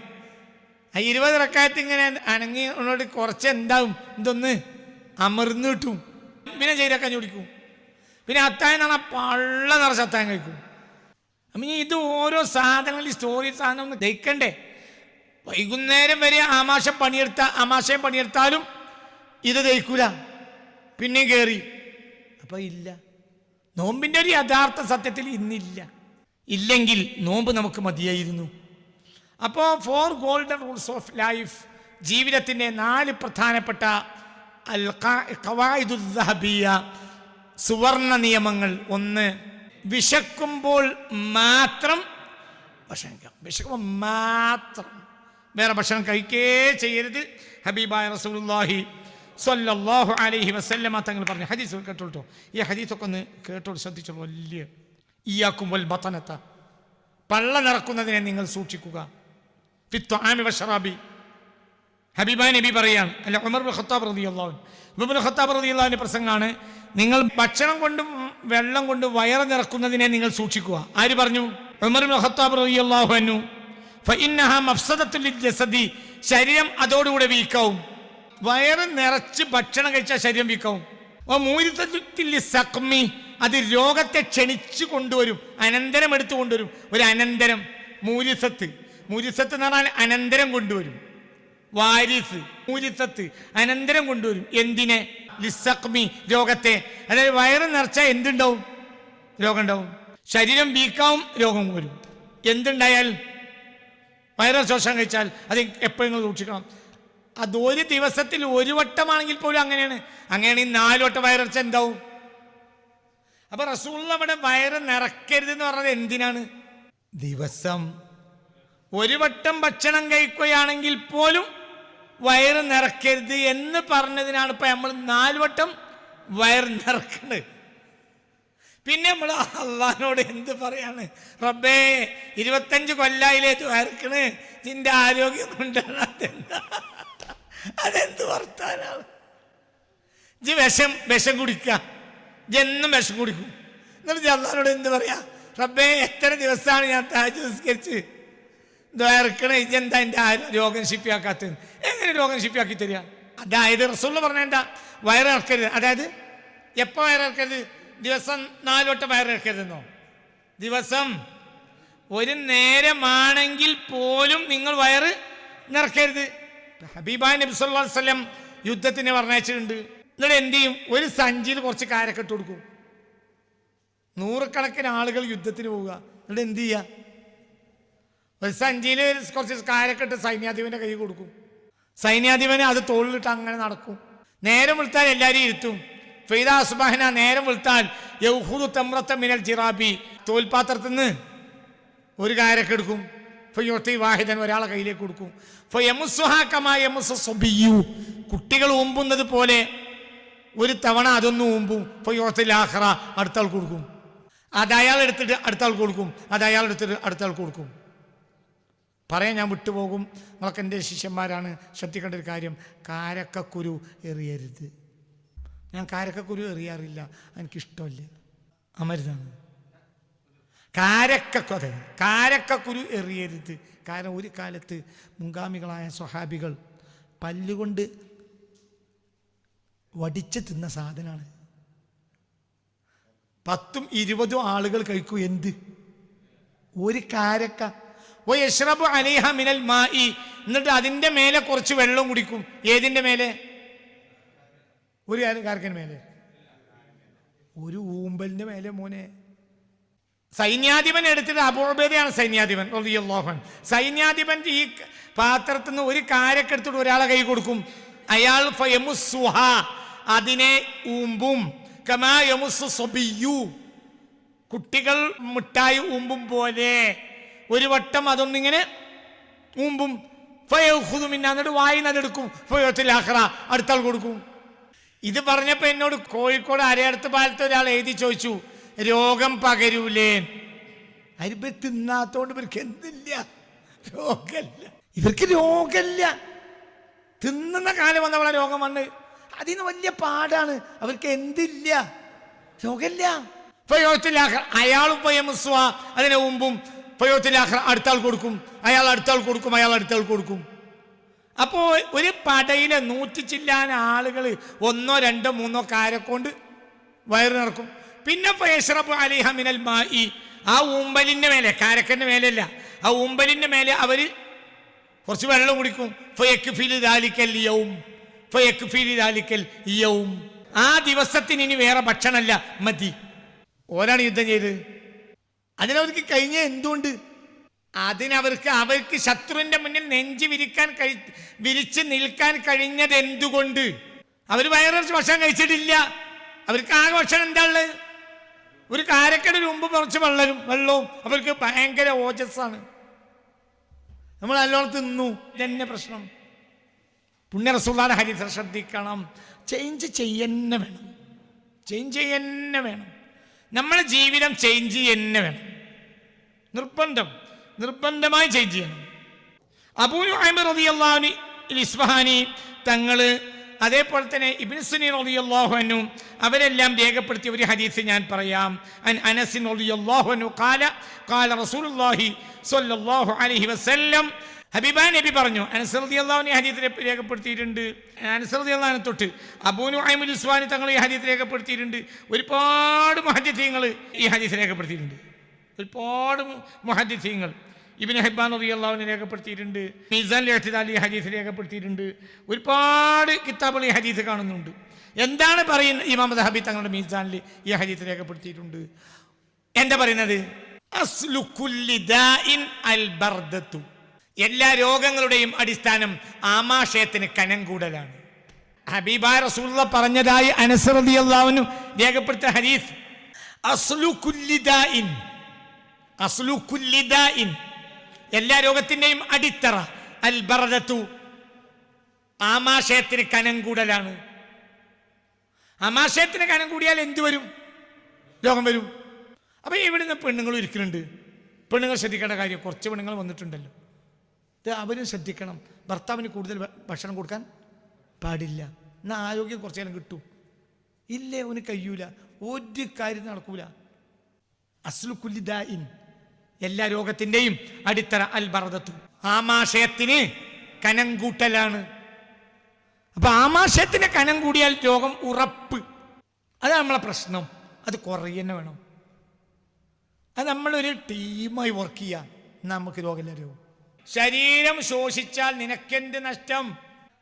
Speaker 1: ആ 20 റക്അത്ത് ഇങ്ങനെ അനങ്ങി ഉള്ളോട് കുറച്ച് എന്താവും, ഇതൊന്ന് അമർന്നു കിട്ടും. പിന്നെ ചെയ്തൊക്കെ കുടിക്കും. പിന്നെ അത്തായം എന്ന് പറഞ്ഞാൽ പള്ള നിറച്ച് അത്തായം കഴിക്കും. അപ്പം ഇത് ഓരോ സാധനങ്ങൾ, ഈ സ്റ്റോറി സാധനം ഒന്ന് ദഹിക്കണ്ടേ? വൈകുന്നേരം വരെ ആമാശയം പണിയെടുത്താലും ഇത് ദഹിക്കൂല, പിന്നെയും കയറി. അപ്പം ഇല്ല, നോമ്പിൻ്റെ ഒരു യഥാർത്ഥ സത്യത്തിൽ ഇന്നില്ല. ഇല്ലെങ്കിൽ നോമ്പ് നമുക്ക് മതിയായിരുന്നു. അപ്പോൾ 4 ഗോൾഡൻ റൂൾസ് ഓഫ് ലൈഫ്, ജീവിതത്തിൻ്റെ 4 പ്രധാനപ്പെട്ട ഖവായിദുൽ ദഹബിയ, സുവർണ നിയമങ്ങൾ. 1, വിശക്കുമ്പോൾ മാത്രം ഭക്ഷണം കഴിക്കാം. വിശക്കുമ്പോൾ മാത്രം, വേറെ ഭക്ഷണം കഴിക്കേ ചെയ്യരുത്. ഹബീബായ റസൂലുള്ളാഹി സ്വല്ലല്ലാഹു അലൈഹി വസല്ലമ തങ്ങൾ പറഞ്ഞ ഹദീസ് കേട്ടോട്ടോ. ഈ ഹദീസൊക്കെ ഒന്ന് കേട്ടോളൂ, ശ്രദ്ധിച്ചോളൂ. വലിയ ഇയ്യാക്കും വൽ ബതനത, പള്ള നിറക്കുന്നതിനെ നിങ്ങൾ സൂക്ഷിക്കുക. ഫിത്ത്വാമി വശറാബി, ഹബീബായ നബി പറയാണ്. അല്ല, ഉമർ ഇബ്നുൽ ഖത്താബ് റളിയല്ലാഹു അൻഹു, ഇബ്നുൽ ഖത്താബ് റളിയല്ലാഹുവിന്റെ പ്രസംഗമാണ്. നിങ്ങൾ ഭക്ഷണം കൊണ്ടും വെള്ളം കൊണ്ടും വയറ് നിറക്കുന്നതിനെ നിങ്ങൾ സൂക്ഷിക്കുക. ആര് പറഞ്ഞു? ഉമർ ഇബ്നുൽ ഖത്താബ് റളിയല്ലാഹു അൻഹു. ഫഇന്നഹാ മഫ്സദത്തുൽ ലിൽജസദി, ശരീരം അതോടുകൂടെ വീക്കാവും. വയറ് നിറച്ച് ഭക്ഷണം കഴിച്ചാൽ ശരീരം വീക്കാവും. മൂരിസത്തുൽ ലിസ്സഖ്മി, അത് രോഗത്തെ ക്ഷണിച്ചു കൊണ്ടുവരും, അനന്തരം എടുത്തു കൊണ്ടുവരും. ഒരു അനന്തരം, മൂരിസത്ത് എന്ന് പറഞ്ഞാൽ അനന്തരം കൊണ്ടുവരും. വാരിസ്, മൂരിസത്ത് അനന്തരം കൊണ്ടുവരും. എന്തിനെ? ലിസ്സഖ്മി, രോഗത്തെ. അതായത് വയറ് നിറച്ചാൽ എന്തുണ്ടാവും? രോഗം ഉണ്ടാവും. ശരീരം വീക്കാവും, രോഗം വരും. എന്തുണ്ടായാൽ? വയറ് ശോഷം കഴിച്ചാൽ അത് എപ്പോഴും സൂക്ഷിക്കണം. അത് ഒരു ദിവസത്തിൽ 1 വട്ടമാണെങ്കിൽ പോലും അങ്ങനെയാണ്. അങ്ങനെയാണെങ്കിൽ 4 വട്ടം വയറിറച്ച എന്താവും? അപ്പൊ റസൂൽ നമ്മുടെ വയറ് നിറക്കരുത് എന്ന് പറഞ്ഞത് എന്തിനാണ്? ദിവസം 1 വട്ടം ഭക്ഷണം കഴിക്കുകയാണെങ്കിൽ പോലും വയറ് നിറക്കരുത് എന്ന് പറഞ്ഞതിനാണ് ഇപ്പൊ നമ്മൾ 4 വട്ടം വയറ് നിറക്കുന്നത്. പിന്നെ നമ്മൾ അള്ളാഹിനോട് എന്ത് പറയാണ്? റബ്ബേ 25 കൊല്ലായില്ലേ വയർക്കണ്, നിന്റെ ആരോഗ്യം കൊണ്ടാണ്. അതെന്ത് വർത്താനാണ്? വിഷം കുടിക്കുക, എന്നും വിഷം കുടിക്കും. എന്നിട്ട് അള്ളാഹിനോട് എന്ത് പറയാ? റബ്ബേ എത്ര ദിവസമാണ് ഞാൻ തഹജ്ജുദ് നിസ്കരിച്ച് വയർക്കണേ, ഇതെന്താ എൻ്റെ രോഗം ശിഫിയാക്കാത്തത്? എങ്ങനെ രോഗം ശിഫിയാക്കി തരിക? അതായത് റസൂൽ പറഞ്ഞ എന്താ? വയറിറക്കരുത്. അതായത് എപ്പോൾ വയറിറക്കരുത്? ദിവസം 4 വട്ടം വയറിറക്കരുതെന്നോ? ദിവസം 1 നേരമാണെങ്കിൽ പോലും നിങ്ങൾ വയറ് നിറക്കരുത്. ഹബീബായ നബി സല്ലല്ലാഹു അലൈഹി വസല്ലം യുദ്ധത്തിന് പറഞ്ഞിട്ടുണ്ട്. എന്നിട്ട് എന്ത് ചെയ്യും? ഒരു സഞ്ചിയിൽ കുറച്ച് കാരൊക്കെ ഇട്ട് കൊടുക്കും. 100 കണക്കിന് ആളുകൾ യുദ്ധത്തിന് പോവുക. എന്നിട്ട് എന്ത് ചെയ്യുക? ഒരു സഞ്ചിയിൽ കുറച്ച് കാരൊക്കെ ഇട്ട് സൈന്യാധിപന്റെ കൈ കൊടുക്കും. സൈന്യാധിപന് അത് തോളിലിട്ട് അങ്ങനെ നടക്കും. നേരം വിളിച്ചാൽ എല്ലാവരും ഇരുത്തും. ഫൈദാ അസ്ബഹന, നേരം വിളിച്ചാൽ യൗഖുദു തംറത മിനൽ ജിറാബി, തോൽപാത്രത്തിൽ നിന്ന് ഒരു കാരൊക്കെ എടുക്കും. ഫയുഅതി വാഹിദൻ, ഒരാളെ കയ്യിലേക്ക് കൊടുക്കും. ഫയമുസ്സുഹാ കമാ യമുസ്സു സബിയ്യു, കുട്ടികൾ ഊമ്പുന്നത് പോലെ ഒരു തവണ അതൊന്ന് ഊമ്പും. ഫയുഅതിൽ ആഖിറ, അടുത്ത ആൾ കൊടുക്കും. അത് അയാൾ എടുത്തിട്ട് അടുത്ത ആൾ കൊടുക്കും. അത് അയാൾ എടുത്തിട്ട് അടുത്ത ആൾ കൊടുക്കും. പറയാൻ ഞാൻ വിട്ടുപോകും, നമ്മളൊക്കെ എൻ്റെ ശിഷ്യന്മാരാണ്, ശ്രദ്ധിക്കേണ്ട ഒരു കാര്യം, കാരക്കക്കുരു എറിയരുത്. ഞാൻ കാരക്കക്കുരു എറിയാറില്ല, എനിക്കിഷ്ടമല്ല, അമരുതാണ്. കാരക്കക്കുരു എറിയരുത്. കാരണം ഒരു കാലത്ത് മുൻഗാമികളായ സ്വഹാബികൾ പല്ലുകൊണ്ട് വടിച്ച് തിന്ന സാധനമാണ്. 10ഉം 20ഉം ആളുകൾ കഴിക്കൂ. എന്ത്? ഒരു കാരക്ക. യശ്റബു അലൈഹ മിനൽ മാഇ, എന്നിട്ട് അതിൻ്റെ മേലെ കുറച്ച് വെള്ളം കുടിക്കും. ഏതിൻ്റെ മേലെ? ഒരു കാരക്കന് മേലെ, ഒരു ഊമ്പലിൻ്റെ മേലെ. മോനെ, സൈന്യാധിപൻ എടുത്തിട്ട്, അബൂ ഉബൈദയാണ് സൈന്യാധിപൻ റളിയല്ലാഹു അൻഹു. സൈന്യാധിപൻ ഈ പാത്രത്തിൽ നിന്ന് ഒരു കാരക്ക എടുത്തിട്ട് ഒരാളെ കൈ കൊടുക്കും. അയാൾ ഫയമുസ്സുഹ, അതിനെ ഊമ്പും. കമാ യമുസ്സു സബിയ്യു, കുട്ടികൾ മിഠായി ഊമ്പും പോലെ ഒരു വട്ടം അതൊന്നിങ്ങനെ ഊമ്പും. ഫയഖുദു മിന്നാ, എന്നിട്ട് വായി നല്ലെടുക്കും. ഫയത്തിൽ ആഖിറ, അടുത്താൾ കൊടുക്കും. ഇത് പറഞ്ഞപ്പോൾ എന്നോട് കോഴിക്കോട് അരയടുത്ത് പാലത്ത് ഒരാൾ എഴുതി ചോദിച്ചു, രോഗം പകരൂലേ? അരിപ്പ് തിന്നാത്തോണ്ട് ഇവർക്ക് എന്തില്ല, രോഗമില്ല. ഇവർക്ക് രോഗമില്ല. തിന്നുന്ന കാലം വന്നവളെ രോഗം വന്ന് അതിന് വലിയ പാടാണ്. അവർക്ക് എന്തില്ല, രോഗമില്ല. അയാളും പയ്യമുസ്വ അതിന് മുമ്പും ഫയോത്തിലാഖർ അടുത്താൾ കൊടുക്കും, അയാൾ അടുത്താൾ കൊടുക്കും, അയാൾ അടുത്താൾ കൊടുക്കും. അപ്പോൾ ഒരു പടയിലെ 100 ചില്ലാന ആളുകൾ 1 2 3 കാരക്കൊണ്ട് വയറ് നിറക്കും. പിന്നെ ഫയശ്റബു അലൈഹ മിനൽ മാഇ, ആ ഊമ്പലിൻ്റെ മേലെ, കാരക്കൻ്റെ മേലെയല്ല, ആ ഊമ്പലിൻ്റെ മേലെ അവർ കുറച്ച് വെള്ളം കുടിക്കും. ഫയക്ഫിലു ദാലിക്കൽ യൗം, ഫയക്ഫിലു ദാലിക്കൽ യൗം. ആ ദിവസത്തിന് ഇനി വേറെ ഭക്ഷണമല്ല, മതി. ഓരാണ് യുദ്ധം ചെയ്ത്. അതിനവർക്ക് കഴിഞ്ഞ എന്തുകൊണ്ട്? അവർക്ക് ശത്രുവിന്റെ മുന്നിൽ നെഞ്ച് വിരിച്ച് നിൽക്കാൻ കഴിഞ്ഞത് എന്തുകൊണ്ട്? അവർ വയറിറച്ച് ഭക്ഷണം കഴിച്ചിട്ടില്ല. അവർക്ക് ആകെ ഭക്ഷണം എന്താ ഉള്ളത്? ഒരു കാരക്കട മുമ്പ് കുറച്ച് വെള്ളവും. അവർക്ക് ഭയങ്കര ഓജസ്സാണ്. നമ്മൾ നല്ലോണം തിന്നു, ഇതന്നെ പ്രശ്നം. പുണ്യ റസൂലുള്ളാഹിയുടെ ഹദീസ് ശ്രദ്ധിക്കണം. ചേഞ്ച് ചെയ്യന്നെ വേണം. നമ്മുടെ ജീവിതം ചേഞ്ച് ചെയ്യന്നെ വേണം. നിർബന്ധമായി ചേഞ്ച് ചെയ്യണം. അബൂ നുഐം റളിയല്ലാഹു അൻഹു ഇസ്ഫഹാനി തങ്ങള്, അതേപോലെ തന്നെ ഇബ്നു സുനീൻ റളിയല്ലാഹു അൻഹു, അവരെല്ലാം രേഖപ്പെടുത്തിയ ഒരു ഹദീസ് ഞാൻ പറയാം. അൻ അനസ് റളിയല്ലാഹു അൻഹു ഖാല റസൂലുള്ളാഹി സ്വല്ലല്ലാഹു അലൈഹി വസല്ലം, ഹബീബാൻ നബി പറഞ്ഞു. അനസ് റളിയല്ലാഹു അൻഹു ഹദീസ് രേഖപ്പെടുത്തിയിട്ടുണ്ട്. അനസ് റളിയല്ലാഹു അൻഹു തൊട്ട് അബൂ നുഐം ഇസ്ഫഹാനി തങ്ങൾ ഈ ഹദീസ് രേഖപ്പെടുത്തിയിട്ടുണ്ട്. ഒരുപാട് മുഹദ്ദിഥീങ്ങൾ ഈ ഹദീസ് രേഖപ്പെടുത്തിയിട്ടുണ്ട്. ഒരുപാട് മുഹദ്ദിഥീങ്ങൾ ഇബ്നു ഹിബ്ബാൻ റളിയല്ലാഹു അൻഹു രേഖപ്പെടുത്തിയിട്ടുണ്ട്. മീസാനുൽ ഇഅ്തിദാൽ ഈ ഹദീസ് രേഖപ്പെടുത്തിയിട്ടുണ്ട്. ഒരുപാട് കിതാബുകൾ ഈ ഹദീസ് കാണുന്നുണ്ട്. എന്താണ് പറയുന്നത്? ഇമാം ദഹബി തങ്ങളുടെ മീസാനിൽ ഈ ഹദീസ് രേഖപ്പെടുത്തിയിട്ടുണ്ട്. എന്താ പറയുന്നത്? അസ്ലു കുല്ലി ദാഇൻ അൽ ബർദത്തു, എല്ലാ രോഗങ്ങളുടെയും അടിസ്ഥാനം ആമാശയത്തിന് കനം കൂടലാണ്. ഹബീബായ റസൂലുള്ളാഹി പറഞ്ഞതായി അനസ് റളിയല്ലാഹു അൻഹു രേഖപ്പെടുത്തിയ ഹദീസ്, അസ്ലു കുല്ലി ദാഇൻ, എല്ലാ രോഗത്തിന്റെയും അടിത്തറ അൽ ബർദത്തു, ആമാശയത്തിന് കനം കൂടലാണ്. ആമാശയത്തിന് കനം കൂടിയാൽ എന്തു വരും? രോഗം വരും. അപ്പൊ ഇവിടുന്ന് പെണ്ണുങ്ങൾ ഇരിക്കുന്നുണ്ട്. പെണ്ണുങ്ങൾ ശ്രദ്ധിക്കേണ്ട കാര്യം, കുറച്ച് പെണ്ണുങ്ങൾ വന്നിട്ടുണ്ടല്ലോ, അവരും ശ്രദ്ധിക്കണം. ഭർത്താവിന് കൂടുതൽ ഭക്ഷണം കൊടുക്കാൻ പാടില്ല. എന്നാൽ ആരോഗ്യം കുറച്ചു നേരം കിട്ടും. ഇല്ലേ, അവന് കഴിയൂല, ഒരു കാര്യം നടക്കൂല. അസ്ലു കുല്ലി ദാഇൻ, എല്ലാ രോഗത്തിന്റെയും അടിത്തറ അൽ ബർദത്തു, ആമാശയത്തിന് കനം കൂട്ടലാണ്. അപ്പൊ ആമാശയത്തിന് കനം കൂടിയാൽ രോഗം ഉറപ്പ്. അതാണ് നമ്മളെ പ്രശ്നം. അത് കുറയുന്ന വേണം. അത് നമ്മളൊരു ടീമായി വർക്ക് ചെയ്യാം, നമുക്ക് രോഗമില്ല. ശരീരം ശോഷിച്ചാൽ നിനക്കെന്ത് നഷ്ടം?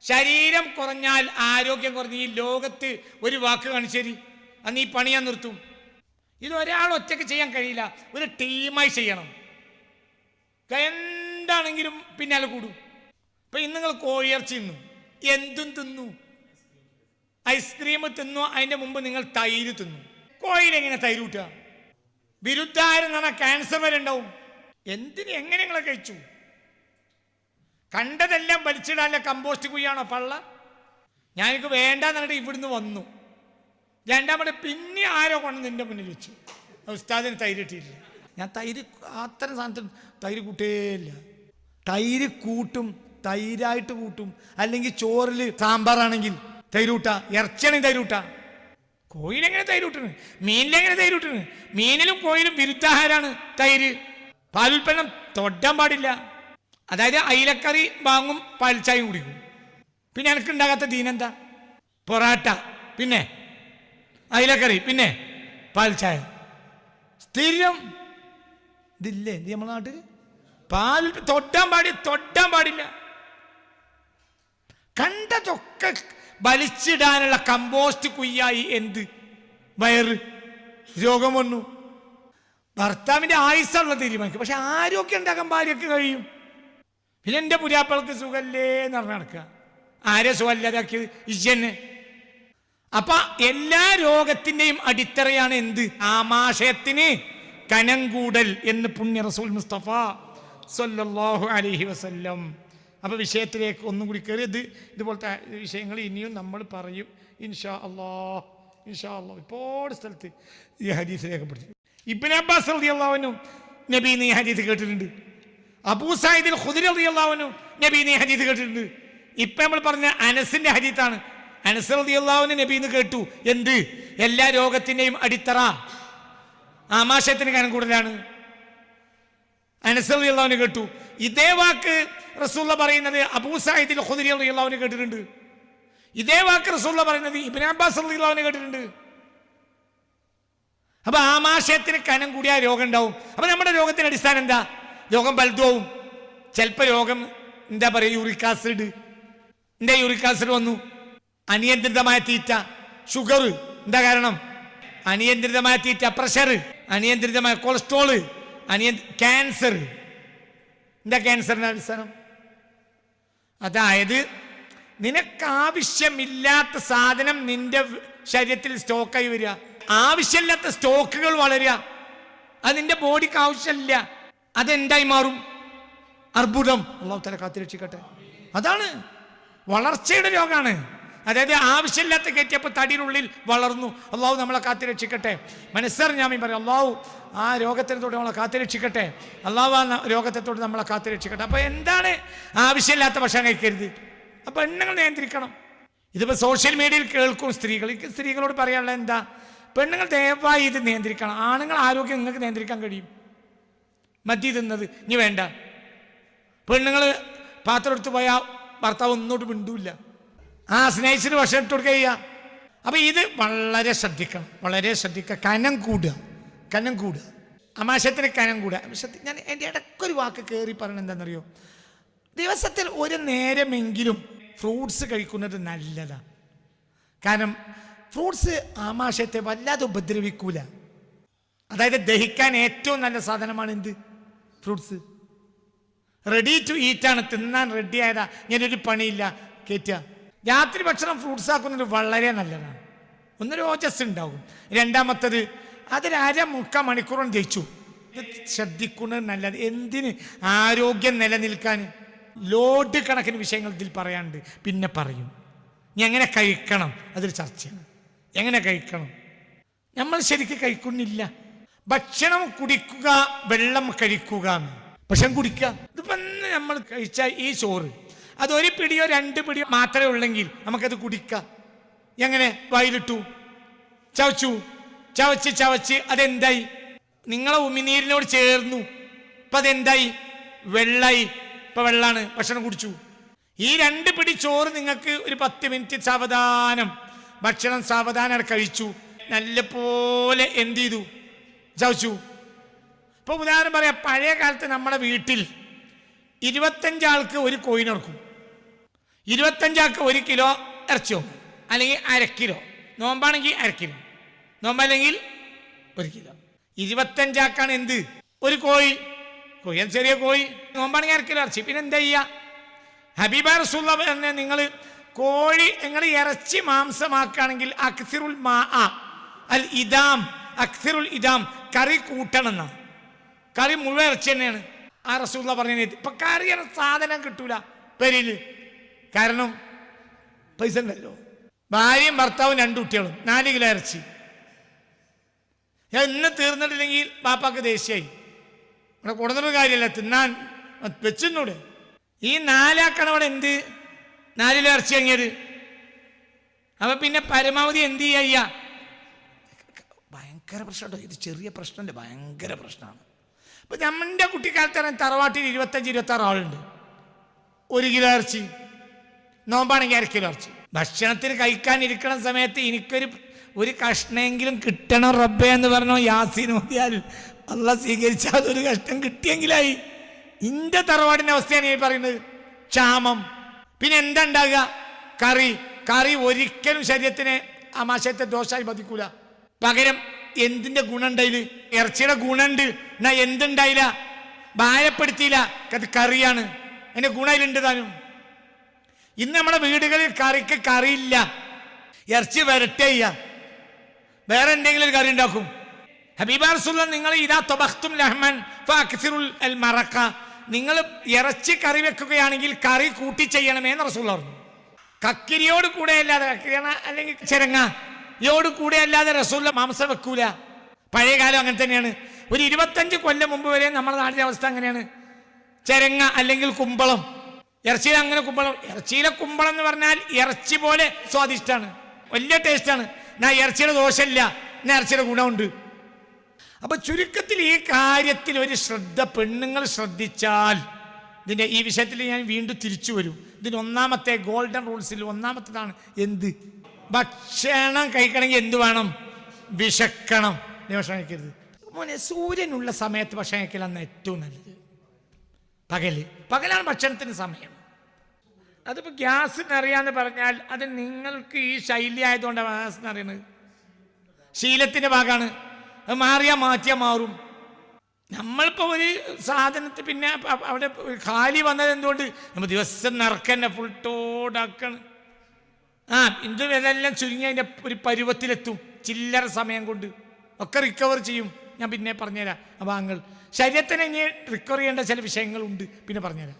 Speaker 1: ശരീരം കുറഞ്ഞാൽ ആരോഗ്യം കുറഞ്ഞ് ഈ ലോകത്ത് ഒരു വാക്ക് കാണിച്ചേരി, അന്ന് ഈ പണി ഞാൻ നിർത്തും. ഇത് ഒരാൾ ഒറ്റയ്ക്ക് ചെയ്യാൻ കഴിയില്ല, ഒരു ടീമായി ചെയ്യണം. എന്താണെങ്കിലും പിന്നാലെ കൂടും. ഇപ്പൊ ഇന്ന് നിങ്ങൾ കോഴിയിറച്ചി തിന്നു, എന്തും തിന്നു, ഐസ്ക്രീം തിന്നു, അതിന്റെ മുമ്പ് നിങ്ങൾ തൈര് തിന്നു. കോഴിയിലെങ്ങനെ തൈര് കൂട്ടുക? വിരുദ്ധാരം എന്ന് പറഞ്ഞാൽ ക്യാൻസർ വരെ ഉണ്ടാവും. എങ്ങനെ നിങ്ങളെ കഴിച്ചു? കണ്ടതെല്ലാം വലിച്ചിടാനുള്ള കമ്പോസ്റ്റ് കുഴിയാണോ പള്ള? ഞാനിക്ക് വേണ്ടാന്ന് പറഞ്ഞിട്ട് ഇവിടുന്ന് വന്നു. രണ്ടാമത് പിന്നെ ആരോ കൊണ്ട് നിന്റെ മുന്നിൽ വെച്ചു, ഉസ്താദിന് തൈര് ഇട്ടില്ല. ഞാൻ തൈര് അത്തരം സാധനത്തിൽ തൈര് കൂട്ടേയില്ല. തൈര് കൂട്ടും, തൈരായിട്ട് കൂട്ടും. അല്ലെങ്കിൽ ചോറിൽ സാമ്പാറാണെങ്കിൽ തൈര് കൂട്ടാ, ഇറച്ചിയാണെങ്കിൽ തൈര് കൂട്ടാ. കോഴിയിലെങ്ങനെ തൈര് കൂട്ടുന്നു? മീനിലെങ്ങനെ തൈര് കൂട്ടുന്നു? മീനിലും കോഴിയിലും വിരുദ്ധാഹാരാണ് തൈര്. പാലുൽപ്പന്നം തൊടാൻ പാടില്ല. അതായത് അയിലക്കറി വാങ്ങും, പാൽച്ചായും കുടിക്കും. പിന്നെ എനിക്കുണ്ടാകാത്ത ദീനെന്താ? പൊറാട്ട, പിന്നെ അയിലക്കറി, പിന്നെ പാൽച്ചായ. സ്ഥിരം ഇതില്ലേ നമ്മുടെ നാട്ടിൽ? പാൽ തൊടാൻ പാടില്ല. കണ്ടതൊക്കെ വലിച്ചിടാനുള്ള കമ്പോസ്റ്റ് കുയ്യായി. എന്ത് വയറ് രോഗം വന്നു. ഭർത്താവിന്റെ ആയുസ്സുള്ള തീരുമാനിക്കും, പക്ഷെ ആരോഗ്യം ഉണ്ടാക്കാൻ ഭാര്യക്ക് കഴിയും. പിന്നെ എൻ്റെ പുരാപ്പൾക്ക് സുഖല്ലേ എന്ന് പറഞ്ഞ് നടക്കുക. ആരെ സുഖമില്ലാതാക്കിയത്? ഇജ്ജന്നെ. അപ്പൊ എല്ലാ രോഗത്തിന്റെയും അടിത്തറയാണ് എന്ത്? ആമാശയത്തിന് കനം കൂടൽ എന്ന് പുണ്യ റസൂൽ മുസ്തഫ സല്ലല്ലാഹു അലൈഹി വസല്ലം. അപ്പോൾ വിഷയത്തിലേക്ക് ഒന്നും കൂടി കയറിയത് ഇതുപോലത്തെ വിഷയങ്ങൾ ഇനിയും നമ്മൾ പറയും ഇൻഷാ അല്ലാഹ്. ഒരുപാട് സ്ഥലത്ത് ഈ ഹദീസ് രേഖപ്പെടുത്തി. ഇബ്നു അബ്ബാസ് റളിയല്ലാഹു അൻഹു നബീന്ന് ഈ ഹദീസ് കേട്ടിട്ടുണ്ട്. അബൂ സഈദ് ഖുദരി റളിയല്ലാഹു അൻഹു നബീന്ന് ഈ ഹദീസ് കേട്ടിട്ടുണ്ട്. ഇപ്പം നമ്മൾ പറഞ്ഞ അനസിന്റെ ഹദീസാണ്. അനസ് റളിയല്ലാഹു അൻഹു നബീന്ന് കേട്ടു. എന്ത്? എല്ലാ രോഗത്തിൻ്റെയും അടിത്തറ ആമാശയത്തിന് കനം കൂടുതലാണ്. അനസ് റളിയല്ലാഹു അൻഹു കേട്ടു. ഇതേ വാക്ക് റസൂലുള്ളാഹി പറയുന്നത് അബൂ സഈദ് ഖുദരി റളിയല്ലാഹു അൻഹു കേട്ടിട്ടുണ്ട്. ഇതേ വാക്ക് റസൂലുള്ളാഹി പറയുന്നത് ഇബ്നു അബ്ബാസ് റളിയല്ലാഹു അൻഹു കേട്ടിട്ടുണ്ട്. അപ്പൊ ആമാശയത്തിന് കനം കൂടിയ രോഗം ഉണ്ടാവും. അപ്പൊ നമ്മുടെ രോഗത്തിന്റെ അടിസ്ഥാനം എന്താ? രോഗം വലുതാവും. ചിലപ്പോൾ രോഗം എന്താ പറയുക, യൂറിക് ആസിഡ്. എന്താ യൂറിക് ആസിഡ് വന്നു? അനിയന്ത്രിതമായ തീറ്റ, ഷുഗർ. എന്താ കാരണം? അനിയന്ത്രിതമായ തീറ്റ, പ്രഷർ, അനിയന്ത്രിതമായ കൊളസ്ട്രോള്, ക്യാൻസർ. എന്താ ക്യാൻസറിന്റെ അടിസ്ഥാനം? അതായത് നിനക്കാവശ്യമില്ലാത്ത സാധനം നിന്റെ ശരീരത്തിൽ സ്റ്റോക്കായി വരിക, ആവശ്യമില്ലാത്ത സ്റ്റോക്കുകൾ വളരുക. അത് നിന്റെ ബോഡിക്ക് ആവശ്യമില്ല, അതെന്തായി മാറും? അർബുദം. അല്ലാഹു തആല കാത്തിരക്ഷിക്കട്ടെ. അതാണ് വളർച്ചയുടെ രോഗമാണ്. അതായത് ആവശ്യമില്ലാത്ത കയറ്റിയപ്പോൾ തടിയിനുള്ളിൽ വളർന്നു. അള്ളാഹു നമ്മളെ കാത്തിരക്ഷിക്കട്ടെ. മനസ്സറിഞ്ഞാമീൻ പറയും അള്ളാഹു ആ രോഗത്തെ തൊട്ട് നമ്മളെ കാത്തിരക്ഷിക്കട്ടെ. അള്ളാഹു ആ രോഗത്തെ തൊട്ട് നമ്മളെ കാത്തിരക്ഷിക്കട്ടെ. അപ്പോൾ എന്താണ് ആവശ്യമില്ലാത്ത ഭക്ഷണം കഴിക്കരുത്. അപ്പോൾ പെണ്ണുങ്ങൾ നിയന്ത്രിക്കണം. ഇതിപ്പോൾ സോഷ്യൽ മീഡിയയിൽ കേൾക്കും സ്ത്രീകളോട് പറയാനുള്ള എന്താ? പെണ്ണുങ്ങൾ ദയവായി ഇത് നിയന്ത്രിക്കണം. ആണുങ്ങൾ ആരോഗ്യം നിങ്ങൾക്ക് നിയന്ത്രിക്കാൻ കഴിയും. മദ്യ തിന്നത് ഇനി വേണ്ട. പെണ്ണുങ്ങൾ പാത്രം എടുത്ത് പോയാൽ ഭർത്താവ് ഒന്നോട്ട് മിണ്ടൂല്ല. സ്നേഹിച്ചിട്ട് ഭക്ഷണം ഇട്ട് കൊടുക്കുക ചെയ്യുക. അപ്പം ഇത് വളരെ ശ്രദ്ധിക്കണം, വളരെ ശ്രദ്ധിക്കുക. കനം കൂടുക, ആമാശയത്തിന് കനം കൂടുക. ഞാൻ എൻ്റെ ഇടയ്ക്കൊരു വാക്ക് കയറി പറയണത് എന്താണെന്നറിയോ? ദിവസത്തിൽ ഒരു നേരമെങ്കിലും ഫ്രൂട്ട്സ് കഴിക്കുന്നത് നല്ലതാണ്. കാരണം ഫ്രൂട്ട്സ് ആമാശയത്തെ വല്ലാതെ ഉപദ്രവിക്കൂല. അതായത് ദഹിക്കാൻ ഏറ്റവും നല്ല സാധനമാണ് എന്ത്? ഫ്രൂട്ട്സ്. റെഡി ടു ഈറ്റാണ്, തിന്നാൻ റെഡി ആയതാ. ഞാനൊരു പണിയില്ല കയറ്റുക. രാത്രി ഭക്ഷണം ഫ്രൂട്ട്സ് ആക്കുന്നത് വളരെ നല്ലതാണ്. ഒന്ന് ഓജസ് ഉണ്ടാവും. രണ്ടാമത്തത് അതൊരു 1/2-3 മണിക്കൂറും ദഹിച്ചു. ഇത് ശ്രദ്ധിക്കുന്നത് നല്ലത്. എന്തിന്? ആരോഗ്യം നിലനിൽക്കാൻ. ലോഡ് കണക്കിന് വിഷയങ്ങൾ ഇതിൽ പറയാനുണ്ട്, പിന്നെ പറയും. ഇനി എങ്ങനെ കഴിക്കണം അതൊരു ചർച്ചയാണ്. എങ്ങനെ കഴിക്കണം? നമ്മൾ ശരിക്കും കഴിക്കുന്നില്ല. ഭക്ഷണം കുടിക്കുക, വെള്ളം കഴിക്കുക, ഭക്ഷണം കുടിക്കുക. ഇതിപ്പം നമ്മൾ കഴിച്ച ഈ ചോറ് അതൊരു പിടിയോ 2 പിടിയോ മാത്രമേ ഉള്ളെങ്കിൽ നമുക്കത് കുടിക്കാം. എങ്ങനെ? വായിലിട്ടു, ചവച്ച് അതെന്തായി? നിങ്ങളെ ഉമിനീരിനോട് ചേർന്നു. ഇപ്പം അതെന്തായി? വെള്ളായി. ഇപ്പം വെള്ളാണ്. ഭക്ഷണം കുടിച്ചു. ഈ 2 പിടി ചോറ് നിങ്ങൾക്ക് ഒരു 10 മിനിറ്റ് സാവധാനം ഭക്ഷണം സാവധാനം കഴിച്ചു. നല്ല പോലെ എന്ത് ചെയ്തു? ചവച്ചു. ഇപ്പോൾ ഉദാഹരണം പറയാം, പഴയ കാലത്ത് നമ്മുടെ വീട്ടിൽ 25 ആൾക്ക് ഒരു കോയിൻ ഇറക്കും. 25 ആൾക്ക് 1 കിലോ ഇറച്ചി വെക്കും, അല്ലെങ്കിൽ 1/2 കിലോ. നോമ്പാണെങ്കിൽ 1/2 കിലോ, നോമ്പല്ലെങ്കിൽ 1 കിലോ. 25 ആക്കാണ് എന്ത്? ഒരു കോഴി. അത് ചെറിയ കോഴി. നോമ്പാണെങ്കിൽ 1/2 കിലോ ഇറച്ചി. പിന്നെ എന്താ ചെയ്യുക? ഹബീബ റസൂലുള്ളാഹി പറഞ്ഞ നിങ്ങൾ കോഴി നിങ്ങൾ ഇറച്ചി മാംസമാക്കുകയാണെങ്കിൽ അക്സിറുൽ മാ അൽ ഇദാം, അക്സിറുൽ ഇദാം, കറി കൂട്ടണം എന്നാ. കറി മുഴുവൻ ഇറച്ചി തന്നെയാണ്. ആ റസൂലുള്ളാഹി പറഞ്ഞത്. ഇപ്പൊ കറിയുടെ സാധനം കിട്ടൂല പെരിയില്. കാരണം പൈസ ഉണ്ടല്ലോ. ഭാര്യയും ഭർത്താവും 2 കുട്ടികളും 4 കിലോ ഇറച്ചി. ഇന്ന് തീർന്നിട്ടില്ലെങ്കിൽ ബാപ്പാക്ക് ദേഷ്യമായി. ഇവിടെ കൊടുന്നൊരു കാര്യമല്ല, തിന്നാൻ വെച്ചൂടെ. ഈ 4 ആക്കണവിടെ എന്ത്? 4 കിലോ ഇറച്ചി വാങ്ങിയത്. അപ്പൊ പിന്നെ പരമാവധി എന്ത് ചെയ്യുക? ഭയങ്കര പ്രശ്നമുണ്ടോ? ഇത് ചെറിയ പ്രശ്നമല്ല, ഭയങ്കര പ്രശ്നമാണ്. അപ്പൊ നമ്മുടെ കുട്ടിക്കാലത്ത് തറവാട്ടിൽ 25-26 ആളുണ്ട്. 1 കിലോ ഇറച്ചി. നോമ്പാണെങ്കിൽ 1/2 കിലോ ഇറച്ചി. ഭക്ഷണത്തിന് കഴിക്കാനിരിക്കണ സമയത്ത് ഒരു കഷ്ണമെങ്കിലും കിട്ടണം റബ്ബേ എന്ന് പറഞ്ഞോ. യാസീൻ ഓതിയാൽ അള്ളാഹ് സ്വീകരിച്ചാൽ അതൊരു കഷ്ണം കിട്ടിയെങ്കിലായി. ഇന്റെ തറവാടിന്റെ അവസ്ഥയാണ് ഈ പറയുന്നത്. ക്ഷാമം. പിന്നെ എന്താ ഉണ്ടാകുക? കറി ഒരിക്കലും ശരീരത്തിന് ആമാശയത്തെ ദോഷമായി ബാധിക്കൂല. പകരം എന്തിന്റെ ഗുണമുണ്ടായില്? ഇറച്ചിയുടെ ഗുണമുണ്ട്. എന്നാ എന്തുണ്ടായില്ല? ഭാരപ്പെടുത്തിയില്ല. അത് കറിയാണ്. അതിന്റെ ഗുണയിലുണ്ട് താനും. ഇന്ന് നമ്മുടെ വീടുകളിൽ കറിയില്ല. ഇറച്ചി വരട്ടെ ചെയ്യുക, വേറെ എന്തെങ്കിലും ഒരു കറി ഉണ്ടാക്കും. ഹബീബ റസൂലുള്ളാഹി നിങ്ങൾ ഇദാ തബഖ്തും ലഹ്മൻ ഫഅക്സിറുൽ മറഖ, നിങ്ങൾ ഇറച്ചി കറി വെക്കുകയാണെങ്കിൽ കറി കൂട്ടി ചെയ്യണമെന്ന് റസൂൽ പറഞ്ഞു. കക്കിരിയോട് കൂടെ അല്ലാതെ, കക്കിരിയാണ് അല്ലെങ്കിൽ ചിരങ്ങയോട് കൂടെ അല്ലാതെ റസൂൽ മാംസം വെക്കൂല. പഴയ കാലം അങ്ങനെ തന്നെയാണ്. ഒരു 25 കൊല്ലം മുമ്പ് വരെ നമ്മുടെ നാടിൻ്റെ അവസ്ഥ അങ്ങനെയാണ്. ചിരങ്ങ അല്ലെങ്കിൽ കുമ്പളം, ഇറച്ചിയിൽ അങ്ങനെ കുമ്പളം. ഇറച്ചിയിലെ കുമ്പളം എന്ന് പറഞ്ഞാൽ ഇറച്ചി പോലെ സ്വാദിഷ്ടമാണ്, വലിയ ടേസ്റ്റാണ്. എന്നാ ഇറച്ചിയുടെ ദോഷമില്ല, എന്നാ ഇറച്ചിയുടെ ഗുണമുണ്ട്. അപ്പൊ ചുരുക്കത്തിൽ ഈ കാര്യത്തിൽ ഒരു ശ്രദ്ധ പെണ്ണുങ്ങൾ ശ്രദ്ധിച്ചാൽ, ഇതിൻ്റെ ഈ വിഷയത്തിൽ ഞാൻ വീണ്ടും തിരിച്ചു വരും. ഇതിന് ഒന്നാമത്തെ ഗോൾഡൻ റൂൾസിൽ ഒന്നാമത്തേതാണ് എന്ത്? ഭക്ഷണം കഴിക്കണമെങ്കിൽ എന്ത് വേണം? വിശക്കണം. ഭക്ഷണം കഴിക്കരുത് മോനെ. സൂര്യനുള്ള സമയത്ത് ഭക്ഷണം കഴിക്കലാണ് ഏറ്റവും നല്ലത്. പകലാണ് ഭക്ഷണത്തിന് സമയം. അതിപ്പോൾ ഗ്യാസ് നിറയാന്ന് പറഞ്ഞാൽ അത് നിങ്ങൾക്ക് ഈ ശൈലി ആയതുകൊണ്ടാണ് ഗ്യാസ് നിറയുന്നത്. ശീലത്തിൻ്റെ ഭാഗമാണ്. അത് മാറ്റിയാൽ മാറും. നമ്മളിപ്പോൾ ഒരു സാധനത്തിൽ പിന്നെ അവിടെ ഖാലി വന്നത് എന്തുകൊണ്ട്? നമ്മൾ ദിവസം നിറക്കന്നെ, ഫുൾ ടോടാക്കണം. ഇതും ഇതെല്ലാം ചുരുങ്ങി അതിൻ്റെ ഒരു പരുവത്തിലെത്തും. ചില്ലറ സമയം കൊണ്ട് ഒക്കെ റിക്കവർ ചെയ്യും. ഞാൻ പിന്നെ പറഞ്ഞുതരാം ആ ഭാഗങ്ങൾ. ശരീരത്തിന് ഇനി റിക്കവർ ചെയ്യേണ്ട ചില വിഷയങ്ങളുണ്ട്, പിന്നെ പറഞ്ഞുതരാം.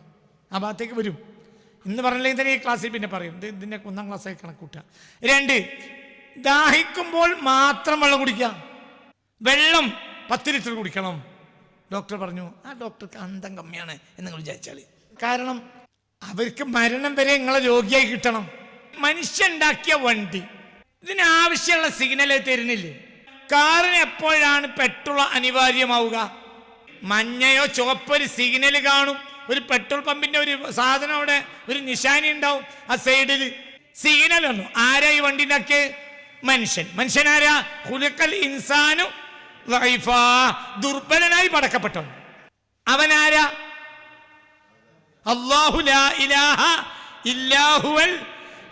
Speaker 1: ആ ഭാഗത്തേക്ക് വരും. ഇന്ന് പറഞ്ഞില്ലെങ്കിൽ തന്നെ ഈ ക്ലാസ്സിൽ പിന്നെ പറയും. ഇതിൻ്റെ 1ാം ക്ലാസ്സായി കണക്കൂട്ടുക. 2, ദാഹിക്കുമ്പോൾ മാത്രം വെള്ളം കുടിക്കുക. വെള്ളം 10 ലിറ്റർ കുടിക്കണം. ഡോക്ടർ പറഞ്ഞു. ആ ഡോക്ടർക്ക് അന്തം കമ്മിയാണ് എന്ന് നിങ്ങൾ വിചാരിച്ചാൽ. കാരണം അവർക്ക് മരണം വരെ നിങ്ങളെ രോഗിയായി കിട്ടണം. മനുഷ്യണ്ടാക്കിയ വണ്ടി ഇതിനാവശ്യമുള്ള സിഗ്നൽ തരുന്നില്ലേ? കാറിന് എപ്പോഴാണ് പെട്രോൾ അനിവാര്യമാവുക? മഞ്ഞയോ ചുവപ്പൊരു സിഗ്നൽ കാണും. ഒരു പെട്രോൾ പമ്പിന്റെ ഒരു സാധനം അവിടെ ഒരു നിശാനി ഉണ്ടാവും. ആ സൈഡിൽ സിഗ്നൽ വന്നു. ആരാ ഈ വണ്ടി ഉണ്ടാക്കിയ? മനുഷ്യനാരാ? ഖുലിഖൽ ഇൻസാനു ദഈഫാ, ദുർബലനായി പടക്കപ്പെട്ടവൻ. അവനാരാ? അല്ലാഹു ലാ ഇലാഹ ഇല്ലാ ഹുവൽ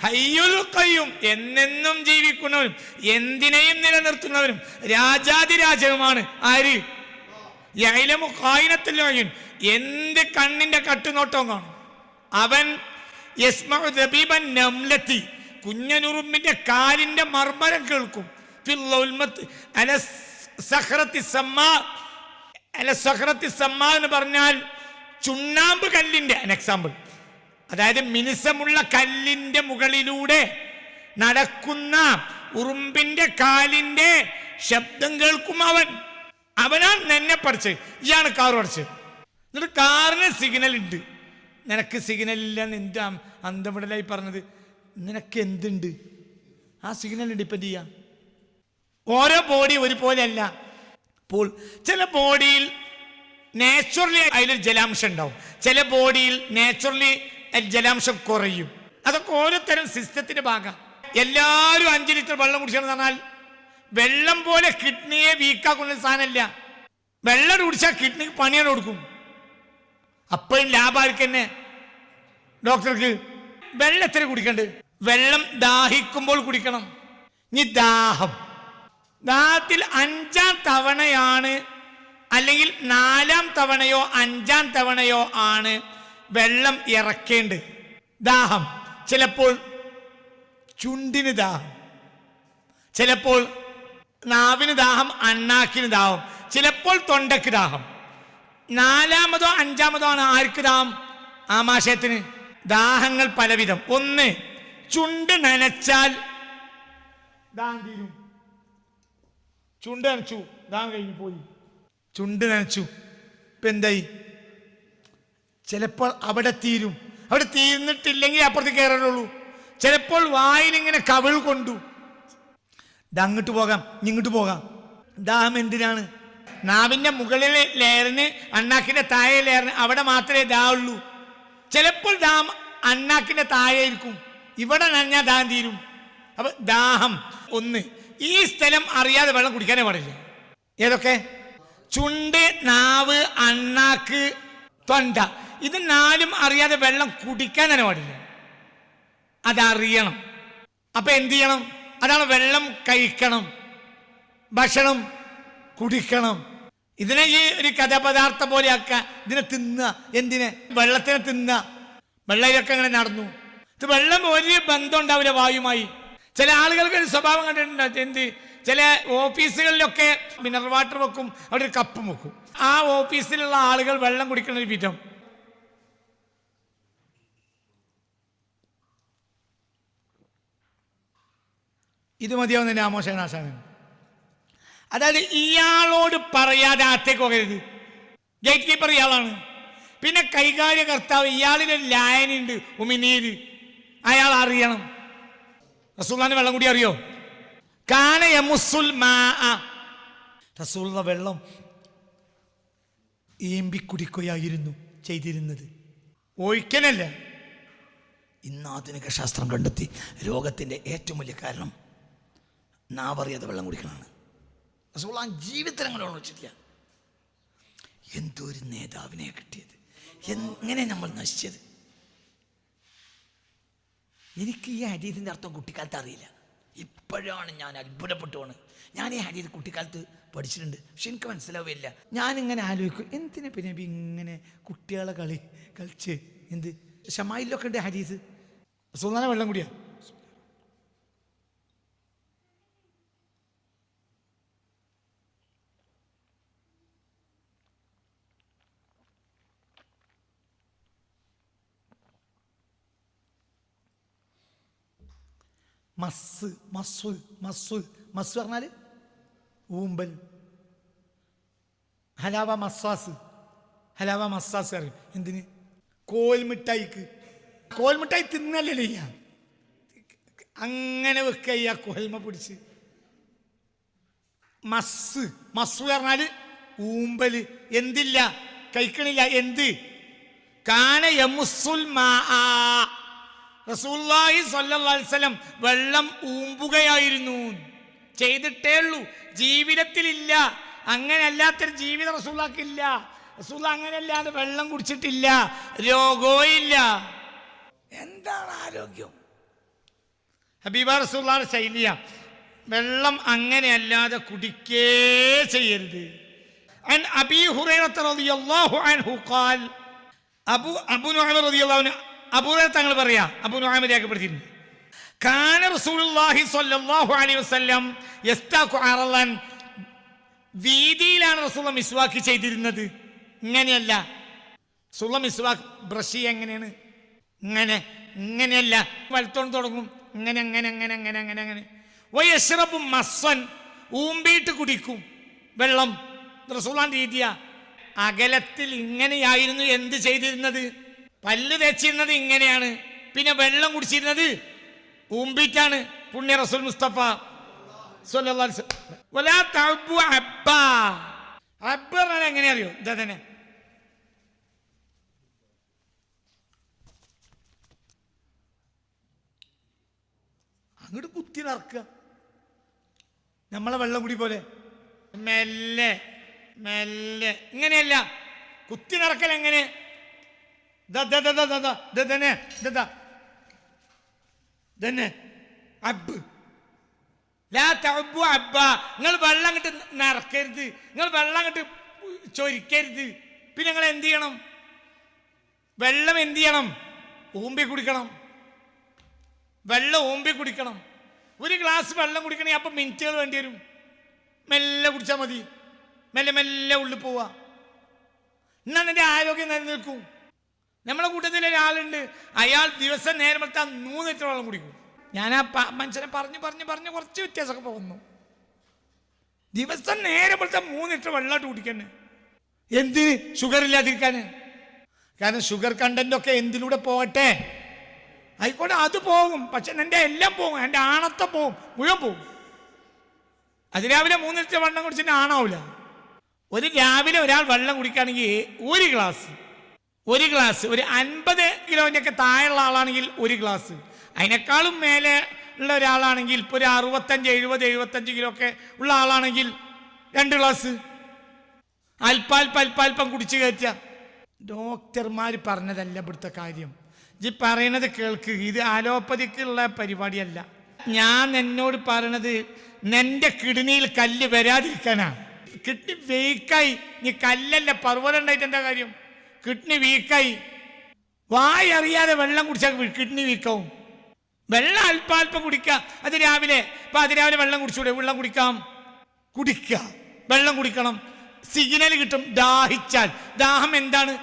Speaker 1: ഹയ്യുൽ ഖയ്യൂം, എന്നെന്നും ജീവിക്കുന്നവരും എന്തിനേയും നിലനിർത്തുന്നവരും രാജാതിരാജവുമാണ്. ആര്? യഅലമു ഖായിനത്തുൽ അയുൻ, എന്ത് കണ്ണിന്റെ കട്ടുനോട്ടവും കാണും. അവൻ യസ്മഉ ദബീബൻ നംലത്തി, കുഞ്ഞനുറുമ്പിന്റെ കാലിന്റെ മർമ്മരം കേൾക്കും. ഫിൽ ഉൽമത്ത് അല സഖറത്തി സമ്മാ, അല സഖറത്തി സമ്മാ എന്ന് പറഞ്ഞാൽ ചുണ്ണാമ്പ് കല്ലിന്റെ എക്സാമ്പിൾ. അതായത് മിനുസമുള്ള കല്ലിന്റെ മുകളിലൂടെ നടക്കുന്ന ഉറുമ്പിന്റെ കാലിന്റെ ശബ്ദം കേൾക്കും. അവനാണ് എന്നെ പഠിച്ചത്. ഇയാണ് കാർ പഠിച്ചത്. എന്നിട്ട് കാറിന് സിഗ്നൽ ഉണ്ട്, നിനക്ക് സിഗ്നൽ ഇല്ലെന്ന് എന്താ അന്തവിടലായി പറഞ്ഞത്? നിനക്ക് എന്തുണ്ട്? ആ സിഗ്നൽ ഡിപ്പെൻഡ് ചെയ്യാം. ഓരോ ബോഡി ഒരുപോലെയല്ല. അപ്പോൾ ചില ബോഡിയിൽ നാച്ചുറലി അതിൽ ജലാംശം ഉണ്ടാവും, ചില ബോഡിയിൽ നാച്ചുറലി ജലാംശം കുറയും. അതൊക്കെ ഓരോത്തരം സിസ്റ്റത്തിന്റെ ഭാഗം. എല്ലാവരും 5 ലിറ്റർ വെള്ളം കുടിച്ചെന്ന് പറഞ്ഞാൽ വെള്ളം പോലെ കിഡ്നിയെ വീക്കാക്കുന്ന സാധനമല്ല. വെള്ളം കുടിച്ചാൽ കിഡ്നിക്ക് പണിയാണ് കൊടുക്കും. അപ്പോഴും ലാഭമായിരിക്കും തന്നെ ഡോക്ടർക്ക്. വെള്ളം എത്ര കുടിക്കണ്ട്? വെള്ളം ദാഹിക്കുമ്പോൾ കുടിക്കണം. ഇനി ദാഹത്തിൽ 5ാം തവണയാണ് അല്ലെങ്കിൽ 4ാം തവണയോ 5ാം തവണയോ ആണ് വെള്ളം ഇറക്കേണ്ടത്. ദാഹം ചിലപ്പോൾ ചുണ്ടിന് ദാഹം, ചിലപ്പോൾ നാവിന് ദാഹം, അണ്ണാക്കിന് ദാഹം, ചിലപ്പോൾ തൊണ്ടക്ക് ദാഹം. 4ാമതോ 5ാമതോ ആണ് ആർക്ക് ദാഹം? ആമാശയത്തിന്. ദാഹങ്ങൾ പലവിധം. 1, ചുണ്ട് നനച്ചാൽ ദാഹം തീരും. ചുണ്ട് നനച്ചു, ദാഹം കഴിഞ്ഞു പോയി. ചുണ്ട് നനച്ചു, ഇപ്പൊ എന്തായി? ചിലപ്പോൾ അവിടെ തീരും. അവിടെ തീർന്നിട്ടില്ലെങ്കിൽ അപ്പുറത്ത് കയറുള്ളൂ. ചിലപ്പോൾ വായിലിങ്ങനെ കവിൾ കൊണ്ടു അങ്ങോട്ട് പോകാം, ഇങ്ങോട്ട് പോകാം. ദാഹം എന്തിനാണ്? നാവിന്റെ മുകളിലെ ലെയറിന്, അണ്ണാക്കിന്റെ താഴെ ലെയറിന് അവിടെ മാത്രമേ ദാഹമുള്ളൂ. ചിലപ്പോൾ ദാഹം അണ്ണാക്കിന്റെ താഴെ ഇരിക്കും, ഇവിടെ നനഞ്ഞാൽ ദാഹം തീരും. അപ്പൊ ദാഹം 1. ഈ സ്ഥലം അറിയാതെ വെള്ളം കുടിക്കാനേ പാടില്ല. ഏതൊക്കെ? ചുണ്ട്, നാവ്, അണ്ണാക്ക്, തൊണ്ട. ഇത് 4ഉം അറിയാതെ വെള്ളം കുടിക്കാൻ തന്നെ പാടില്ല. അതറിയണം. അപ്പൊ എന്ത് ചെയ്യണം? അതാണ് വെള്ളം കഴിക്കണം, ഭക്ഷണം കുടിക്കണം. ഇതിനെ ഈ ഒരു കഥാപദാർത്ഥം പോലെ ആക്കുക. ഇതിനെ തിന്നുക. എന്തിനെ? വെള്ളത്തിനെ തിന്നുക. വെള്ളയിലൊക്കെ അങ്ങനെ നടന്നു. ഇത് വെള്ളം ഒരു ബന്ധം ഉണ്ടാവില്ല വായുമായി. ചില ആളുകൾക്ക് ഒരു സ്വഭാവം കണ്ടിട്ടുണ്ട്. എന്ത്? ചില ഓഫീസുകളിലൊക്കെ മിനറൽ വാട്ടർ വെക്കും, അവിടെ ഒരു കപ്പും വെക്കും. ആ ഓഫീസിലുള്ള ആളുകൾ വെള്ളം കുടിക്കുന്ന ഒരു വിധം. ഇത് മതിയാവുന്നതിൻ്റെ ആമോശനാശാണ്. അതായത് ഇയാളോട് പറയാതെ അകത്തേക്ക് പോകരുത്. ഗേറ്റ് കീപ്പർ ഇയാളാണ്. പിന്നെ കൈകാര്യകർത്താവ് ഇയാളിലൊരു ലായനുണ്ട്, ഉമിനീര്, അയാൾ അറിയണം. റസൂലുള്ളാഹിന്റെ വെള്ളം കൂടി അറിയോ? കാന യമുസ്സുൽ മാ, റസൂലുള്ള വെള്ളം ഈമ്പി കുടിക്കുകയായിരുന്നു ചെയ്തിരുന്നത്, ഒഴിക്കനല്ല. ഇന്ന് ആധുനിക ശാസ്ത്രം കണ്ടെത്തി രോഗത്തിൻ്റെ ഏറ്റവും വലിയ കാരണം നാവറിയാതെ വെള്ളം കുടിക്കണമാണ്. റസൂലുള്ളാഹി ജീവിതത്തിൽ അങ്ങനെ വെള്ളം വെച്ചിട്ടില്ല. എന്തൊരു നേതാവിനെ കിട്ടിയത്, എങ്ങനെ നമ്മൾ നശിച്ചത്. എനിക്ക് ഈ ഹദീസിൻ്റെ അർത്ഥം കുട്ടിക്കാലത്ത് അറിയില്ല. ഇപ്പോഴാണ് ഞാൻ അത്ഭുതപ്പെട്ടുവാണ്. ഞാൻ ഈ ഹദീസ് കുട്ടിക്കാലത്ത് പഠിച്ചിട്ടുണ്ട്, പക്ഷെ എനിക്ക് മനസ്സിലാവില്ല. ഞാനിങ്ങനെ ആലോചിക്കും, എന്തിനാ പിന്നെ ഇങ്ങനെ കുട്ടികളെ കളിച്ച് എന്ത് ശമായിലൊക്കെ ഉണ്ട് ഹദീസ്. റസൂലുള്ളാഹിന്റെ വെള്ളം കൂടിയാ. മസ് മസ് മസ് മസ് പറഞ്ഞാൽ ഊമ്പൽ. ഹലാവ മസ്സാസ്, ഹലാവ മസ്സാസ് അറിയും. എന്തിന്? കോൽമിഠായിക്ക്. കോൽമിഠായി തിന്നല്ലേ ചെയ്യാ, അങ്ങനെ വെക്കുക കോൽമ പിടിച്ച്. മസ് മസ് പറഞ്ഞാൽ ഊമ്പൽ. എന്തില്ല, കഴിക്കണില്ല. എന്ത്? കാന യമുസ്സുൽ മാ, റസൂലുള്ളാഹി സ്വല്ലല്ലാഹു അലൈഹി വസല്ലം വെള്ളം ഊമ്പുകയായിരുന്നു. ചെയ്തിട്ടേ ഉള്ളൂ, ജീവിതത്തിലില്ല. അങ്ങനെ അല്ലാത്തൊരു ജീവിതം റസൂലുള്ളാഹിക്കില്ല. റസൂലുള്ളാഹി അങ്ങനെയല്ലാതെ വെള്ളം കുടിച്ചിട്ടില്ല, രോഗവും ഇല്ല. എന്താണ് ആരോഗ്യം? ഹബീബ റസൂലുള്ളാഹിയുടെ ശൈലിയ വെള്ളം അങ്ങനെയല്ലാതെ കുടിക്കേ ചെയ്യരുത്. അൻ അബീ ഹുറൈറ റളിയല്ലാഹു അൻഹു ഖാൽ, അബൂ നുഅൈം റളിയല്ലാഹു അൻഹു, അബൂ ഹുറൈറ തങ്ങൾ പറയാ, അബൂ നുഅൈം രേഖപ്പെടുത്തിയിട്ടുണ്ട്, കാന റസൂലുള്ളാഹി സ്വല്ലല്ലാഹു അലൈഹി വസല്ലം യസ്താഖു അറളൻ, വീതിയിലാണ് റസൂലുള്ളാഹി മിസ്വാക്ക് ചെയ്തിരുന്നത്. ഇങ്ങനെയല്ല റസൂലുള്ളാഹി മിസ്വാക്ക് ബ്രഷ് എങ്ങനെയാണ്? ഇങ്ങനെ, ഇങ്ങനെയല്ല. വലത്തോണ്ട് തുടങ്ങും, ഇങ്ങനെ അങ്ങനെ അങ്ങനെ അങ്ങനെ അങ്ങനെ അങ്ങനെ. വയശ്റബു മസ്സൻ, ഊമ്പിയിട്ട് കുടിക്കും വെള്ളം. റസൂലുള്ളാഹിന്റെ രീതിയാ. അകലത്തിൽ ഇങ്ങനെയായിരുന്നു എന്ത് ചെയ്തിരുന്നത്? പല്ല് തേച്ചിരുന്നത് ഇങ്ങനെയാണ്, പിന്നെ വെള്ളം കുടിച്ചിരുന്നത് ഊമ്പിട്ടാണ്. പുണ്യ റസൂൽ മുസ്തഫ സ്വല്ലല്ലാഹു അലൈഹി വസല്ലം. വലാ തഅബ്ബു അബ്ബാ, അബ്ബ പറഞ്ഞാൽ എങ്ങനെ അറിയോ? ഇതാ തന്നെ, അങ്ങോട്ട് കുത്തി നിറക്കുക. നമ്മളെ വെള്ളം കുടി പോലെ മെല്ലെ മെല്ലെ. ഇങ്ങനെയല്ല, കുത്തി നിറക്കൽ എങ്ങനെ? അബ്ബ്. ലാ തഅബ്ബു അബ്ബാ, നിങ്ങൾ വെള്ളം അങ്ങോട്ട് നിറക്കരുത്, നിങ്ങൾ വെള്ളം അങ്ങോട്ട് ചൊരിക്കരുത്. പിന്നെ നിങ്ങൾ എന്ത് ചെയ്യണം? വെള്ളം എന്ത് ചെയ്യണം? ഊമ്പി കുടിക്കണം. വെള്ളം ഊമ്പി കുടിക്കണം. ഒരു ഗ്ലാസ് വെള്ളം കുടിക്കണമെങ്കിൽ അപ്പം മിനിറ്റുകൾ വേണ്ടി വരും. മെല്ലെ കുടിച്ചാൽ മതി, മെല്ലെ മെല്ലെ ഉള്ളിൽ പോവാ. എന്നാൽ എൻ്റെ ആരോഗ്യം നിലനിൽക്കും. നമ്മളെ കൂട്ടത്തിൽ ഒരാളുണ്ട്, അയാൾ ദിവസം നേരം വെളുത്താൽ 3 ലിറ്റർ വെള്ളം കുടിക്കും. ഞാൻ ആ മനുഷ്യനെ പറഞ്ഞ് പറഞ്ഞ് പറഞ്ഞ് കുറച്ച് വ്യത്യാസമൊക്കെ പോകുന്നു. ദിവസം നേരം വെളുത്താൽ 3 ലിറ്റർ വെള്ളമായിട്ട് കുടിക്കന്നെ. എന്തിന്? ഷുഗർ ഇല്ലാതിരിക്കാൻ. കാരണം ഷുഗർ കണ്ടന്റ് ഒക്കെ എന്തിലൂടെ പോകട്ടെ, ആയിക്കോട്ടെ, അത് പോകും. പക്ഷെ എൻ്റെ എല്ലാം പോകും, എൻ്റെ ആണത്തെ പോകും, മുഴുവൻ പോകും. അതിരാവിലെ 3 ലിറ്റർ വെള്ളം കുടിച്ചിട്ട് ആണാവില്ല. ഒരു രാവിലെ ഒരാൾ വെള്ളം കുടിക്കുകയാണെങ്കിൽ ഒരു ഗ്ലാസ് ഒരു 50 കിലോൻ്റെ ഒക്കെ താഴെയുള്ള ആളാണെങ്കിൽ 1 ഗ്ലാസ്, അതിനേക്കാളും മേലെ ഉള്ള ഒരാളാണെങ്കിൽ ഇപ്പോൾ ഒരു 65-70-75 കിലോ ഒക്കെ ഉള്ള ആളാണെങ്കിൽ 2 ഗ്ലാസ് അല്പാൽപ്പം കുടിച്ച് കയറ്റുക. ഡോക്ടർമാർ പറഞ്ഞതല്ല ഇവിടുത്തെ കാര്യം. ഈ പറയണത് കേൾക്ക്, ഇത് ആലോപ്പതിക്കുള്ള പരിപാടിയല്ല. ഞാൻ എന്നോട് പറയണത് നിന്റെ കിഡ്നിയിൽ കല്ല് വരാതിരിക്കാനാ. കിഡ്നി വീക്കായി, നീ കല്ലല്ല പർവ്വതം ഉണ്ടായിട്ട് എന്താ കാര്യം? കിഡ്നി വീക്കായി, വായി അറിയാതെ വെള്ളം കുടിച്ചാൽ കിഡ്നി വീക്കാവും. വെള്ളം അല്പാൽപ്പം കുടിക്കുക. അത് രാവിലെ, ഇപ്പം അതിരാവിലെ വെള്ളം കുടിച്ചൂടെ? വെള്ളം കുടിക്കുക, വെള്ളം കുടിക്കണം. സിഗ്നൽ കിട്ടും ദാഹിച്ചാൽ. ദാഹം എന്താണ്?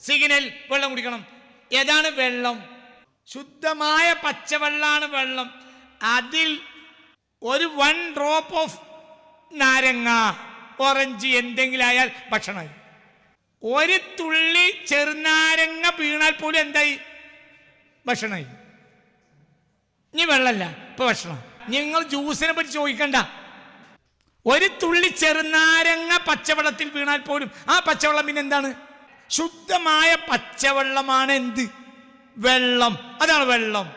Speaker 1: സിഗ്നൽ. വെള്ളം കുടിക്കണം. ഏതാണ് വെള്ളം? ശുദ്ധമായ പച്ചവെള്ളാണ് വെള്ളം. അതിൽ ഒരു 1 ഡ്രോപ്പ് ഓഫ് നാരങ്ങ, ഓറഞ്ച് എന്തെങ്കിലും ആയാൽ ഭക്ഷണമായി. ഒരു തുള്ളി ചെറുനാരങ്ങ വീണാൽ പോലും എന്തായി? ഭക്ഷണമായി. ഇനി വെള്ളമല്ല, ഇപ്പൊ ഭക്ഷണം. നിങ്ങൾ ജ്യൂസിനെ പറ്റി ചോദിക്കണ്ട. ഒരു തുള്ളി ചെറുനാരങ്ങ പച്ചവെള്ളത്തിൽ വീണാൽ പോലും ആ പച്ചവെള്ളം പിന്നെ എന്താണ്? ശുദ്ധമായ പച്ചവെള്ളമാണ്. എന്ത്? വെള്ളം. അതാണ് വെള്ളം.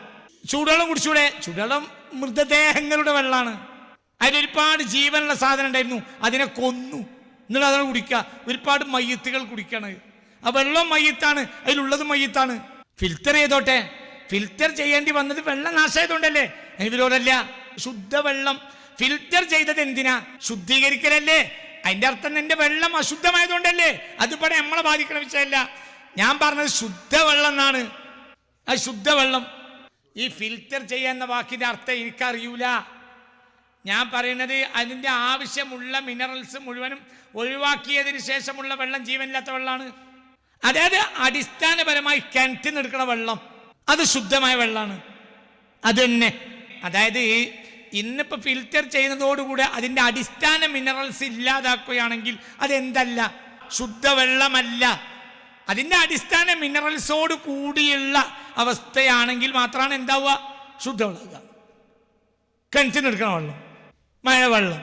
Speaker 1: ചൂടുവെള്ളം കുടിച്ചൂടെ? ചൂടുവെള്ളം മൃതദേഹങ്ങളുടെ വെള്ളമാണ്. അതിലൊരുപാട് ജീവനുള്ള സാധനം ഉണ്ടായിരുന്നു, അതിനെ കൊന്നു, എന്നിട്ട് അതാണ് കുടിക്കുക. ഒരുപാട് മയ്യത്തുകൾ കുടിക്കണത്. ആ വെള്ളം മയ്യത്താണ്, അതിലുള്ളത് മയ്യത്താണ്. ഫിൽറ്റർ ചെയ്തോട്ടെ. ഫിൽറ്റർ ചെയ്യേണ്ടി വന്നത് വെള്ളം നാശമായതുകൊണ്ടല്ലേ, ഇതിലോടല്ല. ശുദ്ധവെള്ളം ഫിൽറ്റർ ചെയ്തത് എന്തിനാ? ശുദ്ധീകരിക്കലല്ലേ. അതിന്റെ അർത്ഥം എന്റെ വെള്ളം അശുദ്ധമായതുകൊണ്ടല്ലേ. അതിവിടെ നമ്മളെ ബാധിക്കണ വിഷയമല്ല. ഞാൻ പറഞ്ഞത് ശുദ്ധവെള്ളം എന്നാണ്. ആ ശുദ്ധവെള്ളം. ഈ ഫിൽറ്റർ ചെയ്യാന്ന വാക്കിന്റെ അർത്ഥം എനിക്കറിയൂല. ഞാൻ പറയുന്നത് അതിൻ്റെ ആവശ്യമുള്ള മിനറൽസ് മുഴുവനും ഒഴിവാക്കിയതിന് ശേഷമുള്ള വെള്ളം ജീവനില്ലാത്ത വെള്ളമാണ്. അതായത് അടിസ്ഥാനപരമായി കിണറ്റിൽ നിന്ന് എടുക്കുന്ന വെള്ളം അത് ശുദ്ധമായ വെള്ളമാണ്. അത് തന്നെ. അതായത് ഇന്നിപ്പോ ഫിൽറ്റർ ചെയ്യുന്നതോടുകൂടെ അതിൻ്റെ അടിസ്ഥാന മിനറൽസ് ഇല്ലാതാക്കുകയാണെങ്കിൽ അതെന്തല്ല? ശുദ്ധവെള്ളമല്ല. അതിൻ്റെ അടിസ്ഥാന മിനറൽസോട് കൂടിയുള്ള അവസ്ഥയാണെങ്കിൽ മാത്രമാണ് എന്താവുക? ശുദ്ധവെള്ളം. കിണറ്റിൽ നിന്ന് എടുക്കുന്ന വെള്ളം, മഴവെള്ളം.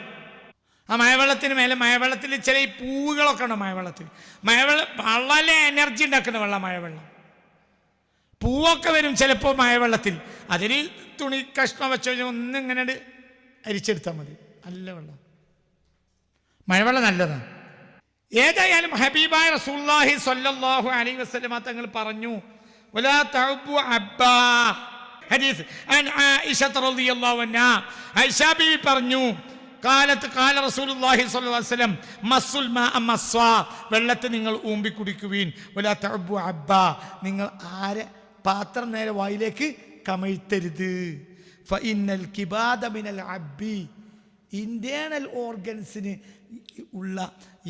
Speaker 1: ആ മഴവെള്ളത്തിന് മേലെ, മഴവെള്ളത്തിൽ ചില ഈ പൂവുകളൊക്കെ ഉണ്ട്. മഴവെള്ളം വളരെ എനർജി ഉണ്ടാക്കുന്ന വെള്ളം മഴവെള്ളം. പൂവൊക്കെ വരും ചിലപ്പോൾ മഴവെള്ളത്തിൽ. അതിൽ തുണി കഷ്ണം വെച്ച് ഒന്നും ഇങ്ങനെ അരിച്ചെടുത്താൽ മതി. നല്ല വെള്ളം. മഴവെള്ളം നല്ലതാണ്. ഏതായാലും ഹബീബായ റസൂലുള്ളാഹി സ്വല്ലല്ലാഹു അലൈഹി വസല്ലമ തങ്ങൾ പറഞ്ഞു, വലാ തഅബു അബ്ബാ. ഹദീസ് അൻ ആയിഷ റളിയല്ലാഹു അൻഹാ. ആയിഷ ബീവി പറഞ്ഞു, കാലത്ത് കാല റസൂലുള്ളാഹി സ്വല്ലല്ലാഹു അലൈഹി വസല്ലം മസ്സുൽ മാ മസ്വാ. വെള്ളത്തെ നിങ്ങൾ ഊമ്പി കുടിക്കുവീൻ. വലാ തഅബു അബ്ബാ. നിങ്ങൾ ആരെ പാത്രം നേരെ വായിലേക്ക് കമഴ്ത്തരുത്. ഫഇന്നൽ കിബാദ മിനൽ അബ്ബി. ഇന്റേണൽ ഓർഗൻസിന് ഉള്ള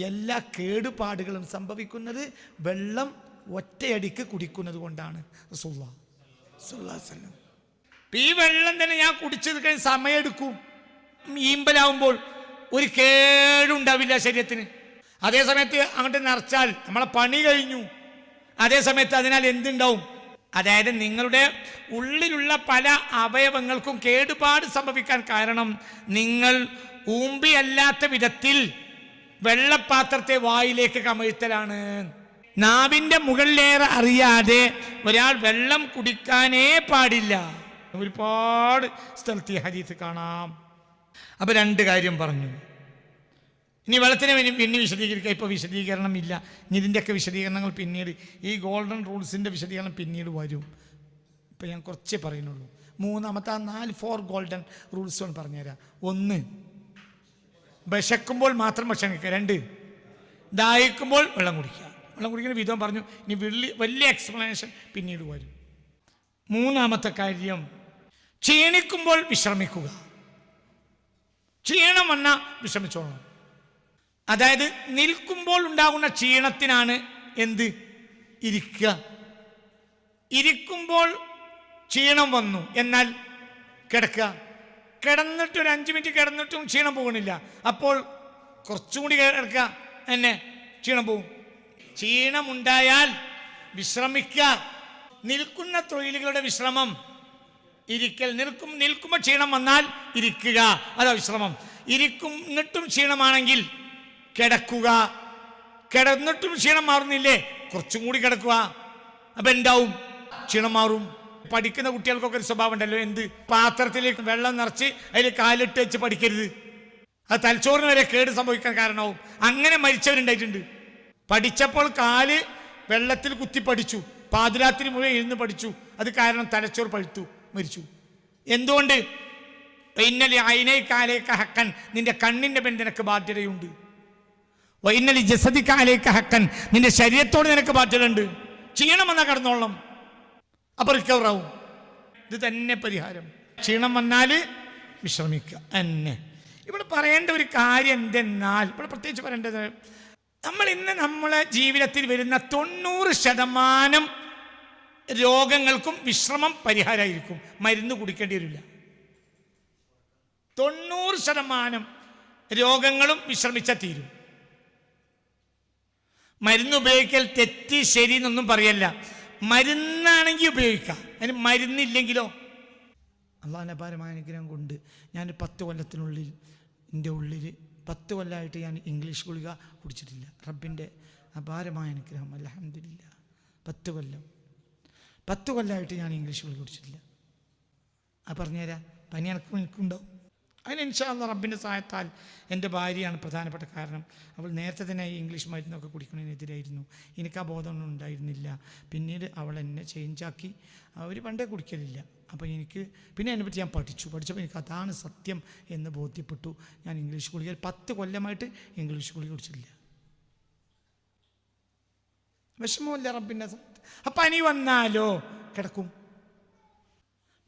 Speaker 1: എല്ലാ കേടുപാടുകളും സംഭവിക്കുന്നത് വെള്ളം ഒറ്റയടിക്ക് കുടിക്കുന്നത് കൊണ്ടാണ്. റസൂലുള്ളാഹി സ്വല്ലല്ലാഹു അലൈഹി വസല്ലം ഈ വെള്ളം തന്നെ ഞാൻ കുടിച്ചത് കഴിഞ്ഞ് സമയമെടുക്കും. ഈമ്പലാവുമ്പോൾ ഒരു കേടുണ്ടാവില്ല ശരീരത്തിന്. അതേ സമയത്ത് അങ്ങോട്ട് നിറച്ചാൽ നമ്മളെ പണി കഴിഞ്ഞു. അതേ സമയത്ത് അതിനാൽ എന്തുണ്ടാവും? അതായത് നിങ്ങളുടെ ഉള്ളിലുള്ള പല അവയവങ്ങൾക്കും കേടുപാട് സംഭവിക്കാൻ കാരണം നിങ്ങൾ ഊമ്പിയല്ലാത്ത വിധത്തിൽ വെള്ളപ്പാത്രത്തെ വായിലേക്ക് കമഴ്ത്തലാണ്. നാവിൻ്റെ മുകളിലേറെ അറിയാതെ ഒരാൾ വെള്ളം കുടിക്കാനേ പാടില്ല. ഒരുപാട് സ്ഥലത്ത് ഈ ഹദീസ് കാണാം. അപ്പൊ 2 കാര്യം പറഞ്ഞു. ഇനി വെള്ളത്തിനെ പിന്നെ വിശദീകരിക്കുക. ഇപ്പോൾ വിശദീകരണം ഇല്ല. ഇനി ഇതിൻ്റെയൊക്കെ വിശദീകരണങ്ങൾ പിന്നീട്, ഈ ഗോൾഡൻ റൂൾസിൻ്റെ വിശദീകരണം പിന്നീട് വരും. ഇപ്പം ഞാൻ കുറച്ചേ പറയുന്നുള്ളൂ. 3ാമത്തെ ആ 4 ഗോൾഡൻ റൂൾസ് ഒന്ന് പറഞ്ഞുതരാം. 1, വിശക്കുമ്പോൾ മാത്രം ഭക്ഷണം കഴിക്കുക. 2, ദാഹിക്കുമ്പോൾ വെള്ളം കുടിക്കുക. വെള്ളം കുടിക്കുന്ന വിധം പറഞ്ഞു. ഇനി വലിയ എക്സ്പ്ലനേഷൻ പിന്നീട് വരും. 3ാമത്തെ കാര്യം, ക്ഷീണിക്കുമ്പോൾ വിശ്രമിക്കുക. ക്ഷീണം വന്നാൽ വിശ്രമിച്ചോളണം. അതായത് നിൽക്കുമ്പോൾ ഉണ്ടാകുന്ന ക്ഷീണത്തിനാണ് എന്ത്? ഇരിക്കുക. ഇരിക്കുമ്പോൾ ക്ഷീണം വന്നു എന്നാൽ കിടക്കുക. കിടന്നിട്ട് ഒരു 5 മിനിറ്റ് കിടന്നിട്ടും ക്ഷീണം പോകണില്ല, അപ്പോൾ കുറച്ചും കൂടി കിടക്കുക, എന്നെ ക്ഷീണം പോകും. ക്ഷീണമുണ്ടായാൽ വിശ്രമിക്കുക. നിൽക്കുന്ന തൊഴിലുകളുടെ വിശ്രമം ഇരിക്കൽ. നിൽക്കുമ്പോൾ ക്ഷീണം വന്നാൽ ഇരിക്കുക, അതാ വിശ്രമം. ഇരിക്കുന്നിട്ടും ക്ഷീണമാണെങ്കിൽ കിടക്കുക. കിടന്നിട്ടും ക്ഷീണം മാറുന്നില്ലേ, കുറച്ചും കൂടി കിടക്കുക. അപ്പം എന്താവും? ക്ഷീണം മാറും. പഠിക്കുന്ന കുട്ടികൾക്കൊക്കെ ഒരു സ്വഭാവം ഉണ്ടല്ലോ, എന്ത്? പാത്രത്തിലേക്ക് വെള്ളം നിറച്ച് അതിൽ കാലിട്ട് വെച്ച് പഠിക്കരുത്. അത് തലച്ചോറിന് വരെ കേട് സംഭവിക്കാൻ കാരണമാവും. അങ്ങനെ മരിച്ചവരുണ്ടായിട്ടുണ്ട്. പഠിച്ചപ്പോൾ കാല് വെള്ളത്തിൽ കുത്തി പഠിച്ചു, പാതിരാത്രി മുഴുവൻ ഇരുന്ന് പഠിച്ചു. അത് കാരണം തലച്ചോറ് പഴുത്തു, മരിച്ചു. എന്തുകൊണ്ട്? ഇന്നലെ അയിനൈ കാലേക്ക് ഹക്കൻ, നിന്റെ കണ്ണിന്റെ മേൽ നിനക്ക് ബാധ്യതയുണ്ട്. ഇന്നലെ ജസദി കാലേക്ക് ഹക്കൻ, നിന്റെ ശരീരത്തോട് നിനക്ക് ബാധ്യതയുണ്ട്. ക്ഷീണം വന്നാൽ കടന്നോളണം, അപ്പൊ റിക്കവറാവും. ഇത് തന്നെ പരിഹാരം. ക്ഷീണം വന്നാൽ വിശ്രമിക്കുക എന്നെ. ഇവിടെ പറയേണ്ട ഒരു കാര്യം എന്തെന്നാൽ, ഇവിടെ പ്രത്യേകിച്ച് പറയേണ്ടത്, നമ്മൾ ഇന്ന് നമ്മളെ ജീവിതത്തിൽ വരുന്ന 90% രോഗങ്ങൾക്കും വിശ്രമം പരിഹാരമായിരിക്കും. മരുന്ന് കുടിക്കേണ്ടി വരില്ല. 90% രോഗങ്ങളും വിശ്രമിച്ചാൽ തീരും. മരുന്ന് ഉപയോഗിക്കൽ തെറ്റ് ശരി എന്നൊന്നും പറയല്ല. മരുന്നാണെങ്കിൽ ഉപയോഗിക്കാം, അതിന് മരുന്നില്ലെങ്കിലോ? അള്ളാഹുവിൻ്റെ അപാരമായ അനുഗ്രഹം കൊണ്ട് ഞാൻ 10 കൊല്ലത്തിനുള്ളിൽ എൻ്റെ ഉള്ളിൽ 10 കൊല്ലമായിട്ട് ഞാൻ ഇംഗ്ലീഷ് ഗുളിക കുടിച്ചിട്ടില്ല. റബ്ബിൻ്റെ അപാരമായ അനുഗ്രഹം, അൽഹംദുലില്ലാ. 10 കൊല്ലമായിട്ട് ഞാൻ ഇംഗ്ലീഷ് ഗുളിക കുടിച്ചിട്ടില്ല. പറഞ്ഞുതരാം, പനി എനിക്കുണ്ടാവും. അതിന് ഇൻഷാ അല്ലാഹ് റബ്ബിൻ്റെ സഹായത്താൽ എൻ്റെ ഭാര്യയാണ് പ്രധാനപ്പെട്ട കാരണം. അവൾ നേരത്തെ തന്നെ ഈ ഇംഗ്ലീഷ് മരുന്നൊക്കെ കുടിക്കുന്നതിനെതിരായിരുന്നു. എനിക്ക് ആ ബോധമൊന്നും ഉണ്ടായിരുന്നില്ല. പിന്നീട് അവൾ എന്നെ ചേഞ്ചാക്കി. അവർ പണ്ടേ കുടിക്കലില്ല. അപ്പോൾ എനിക്ക് പിന്നെ അതിനെപ്പറ്റി ഞാൻ പഠിച്ചപ്പോൾ എനിക്ക് അതാണ് സത്യം എന്ന് ബോധ്യപ്പെട്ടു. ഞാൻ ഇംഗ്ലീഷ് ഗുളിക 10 കൊല്ലമായിട്ട് ഇംഗ്ലീഷ് ഗുളിക കുടിച്ചിട്ടില്ല. വിഷമമില്ല റബ്ബിൻ്റെ. അപ്പം പനി വന്നാലോ കിടക്കും.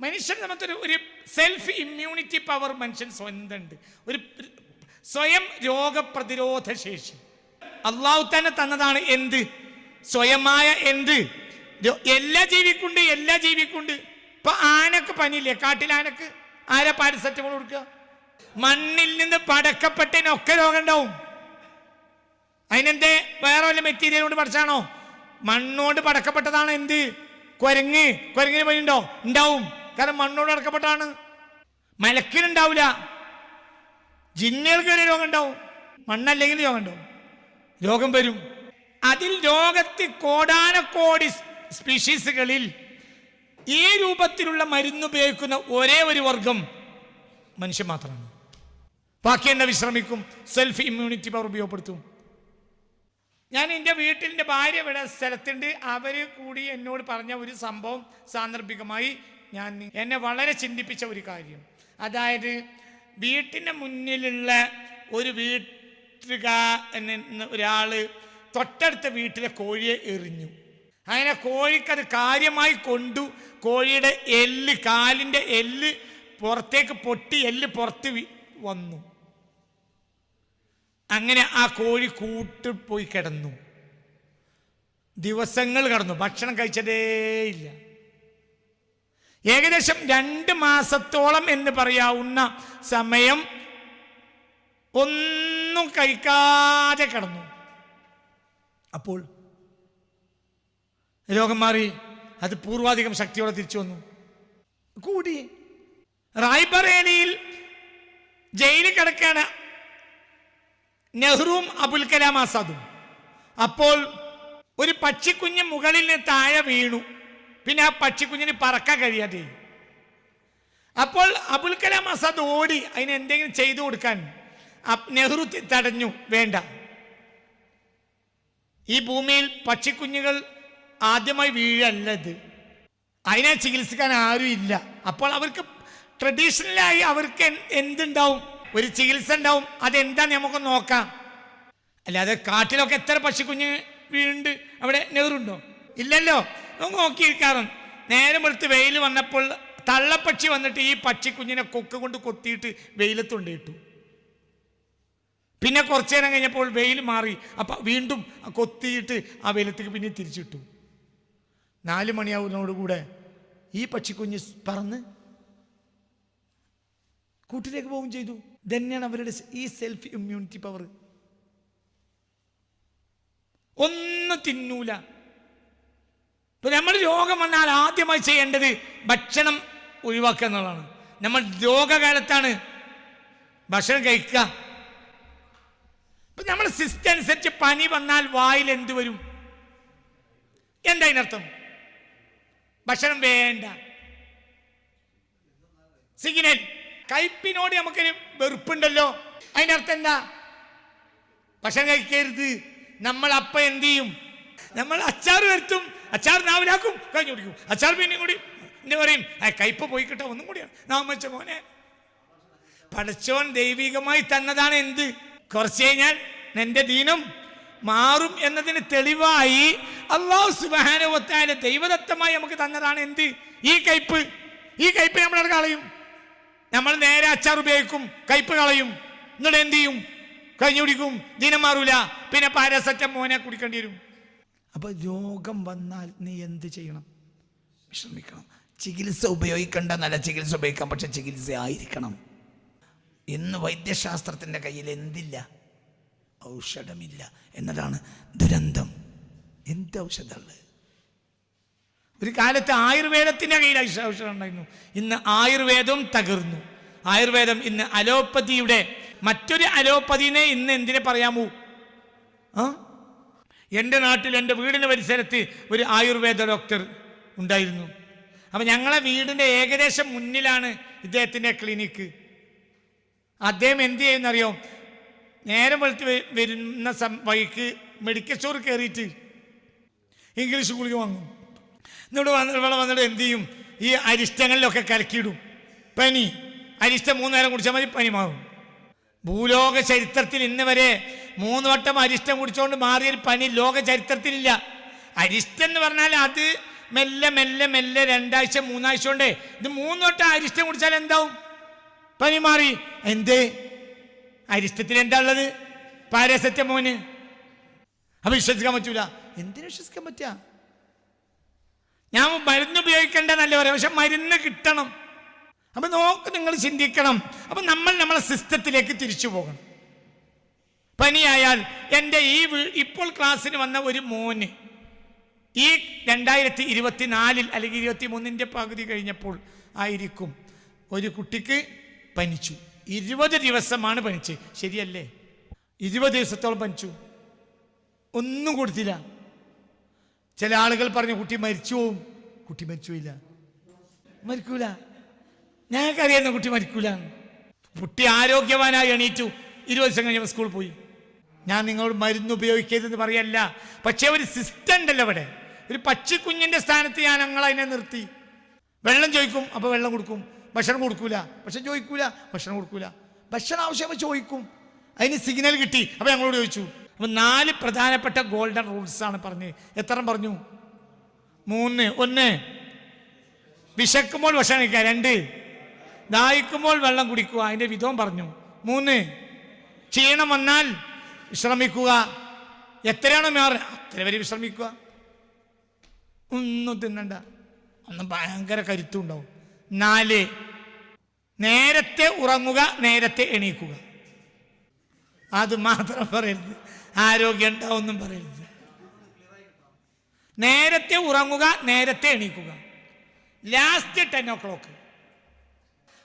Speaker 1: മനുഷ്യൻ നമുക്കൊരു സെൽഫ് ഇമ്മ്യൂണിറ്റി പവർ മനുഷ്യൻ സ്വന്തമുണ്ട്, ഒരു സ്വയം രോഗപ്രതിരോധ ശേഷി അള്ളാഹു തന്നെ തന്നതാണ്. എന്ത് സ്വയമായ എന്ത് എല്ലാ ജീവിക്കുണ്ട്. ഇപ്പൊ ആനക്ക് പനിയില്ലേ? കാട്ടിലാനക്ക് ആരാ പാരസെറ്റമോൾ കൊടുക്കുക? മണ്ണിൽ നിന്ന് പടക്കപ്പെട്ടതിനൊക്കെ രോഗം ഉണ്ടാവും. അതിനെന്തേ വേറെ വല്ല മെറ്റീരിയൽ കൊണ്ട് പഠിച്ചാണോ? മണ്ണോട് പടക്കപ്പെട്ടതാണ് എന്ത്? കുരങ്ങിന് പനിയുണ്ടോ? ഉണ്ടാവും, കാരണം മണ്ണോട് അടക്കപ്പെട്ടാണ്. മലക്കിനുണ്ടാവില്ല, ജിന്നുകൾക്ക് വരെ രോഗം ഉണ്ടാവും. മണ്ണല്ലെങ്കിൽ രോഗം ഉണ്ടാവും, രോഗം വരും. അതിൽ ലോകത്തിൽ കോടാനക്കോടി സ്പീഷീസുകളിൽ ഈ രൂപത്തിലുള്ള മരുന്ന് ഉപയോഗിക്കുന്ന ഒരേ ഒരു വർഗം മനുഷ്യൻ മാത്രമാണ്. ബാക്കി എന്നെ വിശ്രമിക്കും, സെൽഫ് ഇമ്മ്യൂണിറ്റി പവർ ഉപയോഗപ്പെടുത്തും. ഞാൻ എൻ്റെ വീട്ടിൻ്റെ ഭാര്യ ഇവിടെ സ്ഥലത്തുണ്ട്. അവർ കൂടി എന്നോട് പറഞ്ഞ ഒരു സംഭവം സാന്ദർഭികമായി എന്നെ വളരെ ചിന്തിപ്പിച്ച ഒരു കാര്യം. അതായത് വീട്ടിൻ്റെ മുന്നിലുള്ള ഒരു ഒരാൾ തൊട്ടടുത്ത വീട്ടിലെ കോഴിയെ എറിഞ്ഞു. അങ്ങനെ കോഴിക്കത് കാര്യമായി കൊണ്ടു. കോഴിയുടെ കാലിൻ്റെ എല്ല് പുറത്തേക്ക് പൊട്ടി, എല്ല് പുറത്ത് വന്നു. അങ്ങനെ ആ കോഴി കൂട്ടിൽ പോയി കിടന്നു. ദിവസങ്ങൾ കടന്നു, ഭക്ഷണം കഴിച്ചതേയില്ല. ഏകദേശം 2 മാസത്തോളം എന്ന് പറയാവുന്ന സമയം ഒന്നും കഴിക്കാതെ കിടന്നു. അപ്പോൾ രോഗം മാറി, അത് പൂർവാധികം ശക്തിയോടെ തിരിച്ചു വന്നു. കൂടി റായ്ബറേലിയിൽ ജയിലിൽ കിടക്കാണ് നെഹ്റുവും അബുൽ കലാം ആസാദും. അപ്പോൾ ഒരു പക്ഷിക്കുഞ്ഞ് മുകളിൽ നിന്ന് താഴെ വീണു. പിന്നെ ആ പക്ഷിക്കുഞ്ഞിന് പറക്കാൻ കഴിയാതെ. അപ്പോൾ അബുൽ കലാം ആസാദ് ഓടി അതിന് എന്തെങ്കിലും ചെയ്തു കൊടുക്കാൻ. നെഹ്റു തടഞ്ഞു, വേണ്ട. ഈ ഭൂമിയിൽ പക്ഷിക്കുഞ്ഞുകൾ ആദ്യമായി വീഴല്ലത്, അതിനെ ചികിത്സിക്കാൻ ആരും ഇല്ല. അപ്പോൾ അവർക്ക് ട്രഡീഷണലായി അവർക്ക് എന്തുണ്ടാവും? ഒരു ചികിത്സ ഉണ്ടാവും. അതെന്താ നമുക്ക് നോക്കാം. അല്ലാതെ കാട്ടിലൊക്കെ എത്ര പക്ഷിക്കുഞ്ഞ് വീഴുണ്ട്, അവിടെ നെഹ്റുണ്ടോ? ഇല്ലല്ലോ. നമുക്ക് നോക്കിയിരിക്കാറുണ്ട്. നേരം വെളുത്ത് വെയിൽ വന്നപ്പോൾ തള്ളപ്പക്ഷി വന്നിട്ട് ഈ പക്ഷിക്കുഞ്ഞിനെ കൊക്ക് കൊണ്ട് കൊത്തിയിട്ട് വെയിലത്തുണ്ട് ഇട്ടു. പിന്നെ കുറച്ചു നേരം കഴിഞ്ഞപ്പോൾ വെയിൽ മാറി, അപ്പം വീണ്ടും കൊത്തിയിട്ട് ആ വെയിലത്തേക്ക് പിന്നെ തിരിച്ചിട്ടു. 4 മണിയാവുന്നതോടുകൂടെ ഈ പക്ഷിക്കുഞ്ഞ് പറന്ന് കൂട്ടിലേക്ക് പോവുകയും ചെയ്തു. ഇതന്നെയാണ് അവരുടെ ഈ സെൽഫ് ഇമ്മ്യൂണിറ്റി പവർ. ഒന്നും തിന്നൂല. ഇപ്പൊ നമ്മൾ രോഗം വന്നാൽ ആദ്യമായി ചെയ്യേണ്ടത് ഭക്ഷണം ഒഴിവാക്കുക എന്നുള്ളതാണ്. നമ്മൾ രോഗകാലത്താണ് ഭക്ഷണം കഴിക്കുക. ഇപ്പൊ നമ്മൾ സിസ്റ്റം അനുസരിച്ച് പനി വന്നാൽ വായിൽ എന്ത് വരും? എന്താ അതിനർത്ഥം? ഭക്ഷണം വേണ്ട. സിഗ്നൽ. കയ്പിനോട് നമുക്കൊരു വെറുപ്പുണ്ടല്ലോ, അതിനർത്ഥം എന്താ? ഭക്ഷണം കഴിക്കരുത്. നമ്മൾ അപ്പം എന്ത് ചെയ്യും? നമ്മൾ അച്ചാർ വരുത്തും, അച്ചാർ നാവിലാക്കും, കഴിഞ്ഞു കുടിക്കും. അച്ചാർ പിന്നെയും കൂടി എന്നെ പറയും, കയ്പ് പോയി കിട്ടാ, ഒന്നും കൂടിയാണ് നാം വെച്ച മോനെ. പടച്ചോൻ ദൈവികമായി തന്നതാണ് എന്ത്? കുറച്ച് കഴിഞ്ഞാൽ നിന്റെ ദീനം മാറും എന്നതിന് തെളിവായി അല്ലാഹു സുബ്ഹാനഹു വ തആല ദൈവദത്തമായി നമുക്ക് തന്നതാണ് എന്ത്? ഈ കയ്പ്. ഈ കയ്പ് നമ്മളവിടെ കളയും. നമ്മൾ നേരെ അച്ചാർ ഉപയോഗിക്കും, കയ്പ് കളയും. എന്നിട്ട് എന്ത് ചെയ്യും? കഴിഞ്ഞു കുടിക്കും, ദീനം മാറൂല. പിന്നെ പാരസെറ്റമോനെ കുടിക്കേണ്ടി വരും. അപ്പൊ രോഗം വന്നാൽ നീ എന്ത് ചെയ്യണം? വിശ്രമിക്കണം. ചികിത്സ ഉപയോഗിക്കേണ്ട, നല്ല ചികിത്സ ഉപയോഗിക്കാം, പക്ഷെ ചികിത്സ ആയിരിക്കണം.
Speaker 2: ഇന്ന് വൈദ്യശാസ്ത്രത്തിൻ്റെ കയ്യിൽ എന്തില്ല? ഔഷധമില്ല എന്നതാണ് ദുരന്തം. എന്ത് ഔഷധമുള്ളത്?
Speaker 1: ഒരു കാലത്ത് ആയുർവേദത്തിൻ്റെ കയ്യിൽ ഔഷധം ഉണ്ടായിരുന്നു. ഇന്ന് ആയുർവേദം തകർന്നു. ആയുർവേദം ഇന്ന് അലോപ്പതിയുടെ മറ്റൊരു അലോപ്പതിനെ ഇന്ന് എന്തിനെ പറയാമോ? എൻ്റെ നാട്ടിൽ എൻ്റെ വീടിന് പരിസരത്ത് ഒരു ആയുർവേദ ഡോക്ടർ ഉണ്ടായിരുന്നു. അപ്പം ഞങ്ങളെ വീടിൻ്റെ ഏകദേശം മുന്നിലാണ് ഇദ്ദേഹത്തിൻ്റെ ക്ലിനിക്ക്. അദ്ദേഹം എന്ത് ചെയ്യുന്നറിയോ? നേരം വെളുത്ത് വരുന്ന വഴിക്ക് മെഡിക്കൽ സ്റ്റോർ കയറിയിട്ട് ഇംഗ്ലീഷ് ഗുളിക വാങ്ങും. എന്നിട്ട് ഇവിടെ വന്നിട്ട് എന്ത് ചെയ്യും? ഈ അരിഷ്ടങ്ങളിലൊക്കെ കലക്കിയിടും. പനി അരിഷ്ടം 3 നേരം കുടിച്ചാൽ മതി, പനി മാറും. ഭൂലോക ചരിത്രത്തിൽ ഇന്ന് വരെ 3 വട്ടം അരിഷ്ടം കുടിച്ചുകൊണ്ട് മാറിയൊരു പനി ലോക ചരിത്രത്തിലില്ല. അരിഷ്ടം എന്ന് പറഞ്ഞാൽ അത് മെല്ലെ മെല്ലെ മെല്ലെ 2 ആഴ്ച 3 ആഴ്ച കൊണ്ട്. ഇത് 3 വട്ടം അരിഷ്ടം കുടിച്ചാൽ എന്താവും? പനി മാറി. എന്ത് അരിഷ്ടത്തിൽ എന്താ ഉള്ളത്? പാരസെറ്റമോന്. അപ്പൊ വിശ്വസിക്കാൻ പറ്റൂല. എന്തിനു വിശ്വസിക്കാൻ പറ്റുക? ഞാൻ മരുന്ന് ഉപയോഗിക്കേണ്ടതല്ല പറയാം, പക്ഷെ മരുന്ന് കിട്ടണം. അപ്പൊ നോക്ക്, നിങ്ങൾ ചിന്തിക്കണം. അപ്പൊ നമ്മളെ സിസ്റ്റത്തിലേക്ക് തിരിച്ചു പോകണം. പനിയായാൽ എൻ്റെ ഇപ്പോൾ ക്ലാസ്സിന് വന്ന ഒരു മോന് ഈ 2024 അല്ലെങ്കിൽ 23 പകുതി കഴിഞ്ഞപ്പോൾ ആയിരിക്കും ഒരു കുട്ടിക്ക് പനിച്ചു. 20 ദിവസമാണ് പനിച്ച്. ശരിയല്ലേ? 20 ദിവസത്തോളം പനിച്ചു, ഒന്നും കൊടുത്തില്ല. ചില ആളുകൾ പറഞ്ഞു കുട്ടി മരിച്ചു പോവും. കുട്ടി മരിച്ചുപോയില്ല, മരിക്കൂല. ഞങ്ങൾക്കറിയായിരുന്നു കുട്ടി മരിക്കൂല. കുട്ടി ആരോഗ്യവാനായി എണീറ്റു. 20 ദിവസം കഴിഞ്ഞപ്പോൾ സ്കൂളിൽ പോയി. ഞാൻ നിങ്ങളോട് മരുന്ന് ഉപയോഗിക്കരുതെന്ന് പറയല്ല, പക്ഷേ ഒരു സിസ്റ്റം ഉണ്ടല്ലോ ഇവിടെ. ഒരു പച്ചിക്കുഞ്ഞിൻ്റെ സ്ഥാനത്ത് ഞാൻ ഞങ്ങളതിനെ നിർത്തി. വെള്ളം ചോദിക്കും, അപ്പോൾ വെള്ളം കൊടുക്കും. ഭക്ഷണം കൊടുക്കൂല, ഭക്ഷണം ചോദിക്കൂല. ഭക്ഷണം കൊടുക്കൂല, ഭക്ഷണം ആവശ്യമായി ചോദിക്കും. അതിന് സിഗ്നൽ കിട്ടി, അപ്പോൾ ഞങ്ങളോട് ചോദിച്ചു. അപ്പം 4 പ്രധാനപ്പെട്ട ഗോൾഡൻ റൂൾസാണ് പറഞ്ഞ്. എത്ര പറഞ്ഞു? 3. 1, വിശക്കുമ്പോൾ ഭക്ഷണം കഴിക്കുക. 2, ദാഹിക്കുമ്പോൾ വെള്ളം കുടിക്കുക. അതിൻ്റെ വിധവും പറഞ്ഞു. 3, ക്ഷീണം വന്നാൽ വിശ്രമിക്കുക. എത്രയാണോ മാറുക അത്ര വരെ വിശ്രമിക്കുക. ഒന്നും തിന്നണ്ട, ഒന്നും ഭയങ്കര കരുത്തും ഉണ്ടാവും. 4, നേരത്തെ ഉറങ്ങുക, നേരത്തെ എണീക്കുക. അത് മാത്രം പറയരുത്, ആരോഗ്യം ഉണ്ടാവുമെന്നും പറയരുത്. നേരത്തെ ഉറങ്ങുക, നേരത്തെ എണീക്കുക. ലാസ്റ്റ് 10 o'clock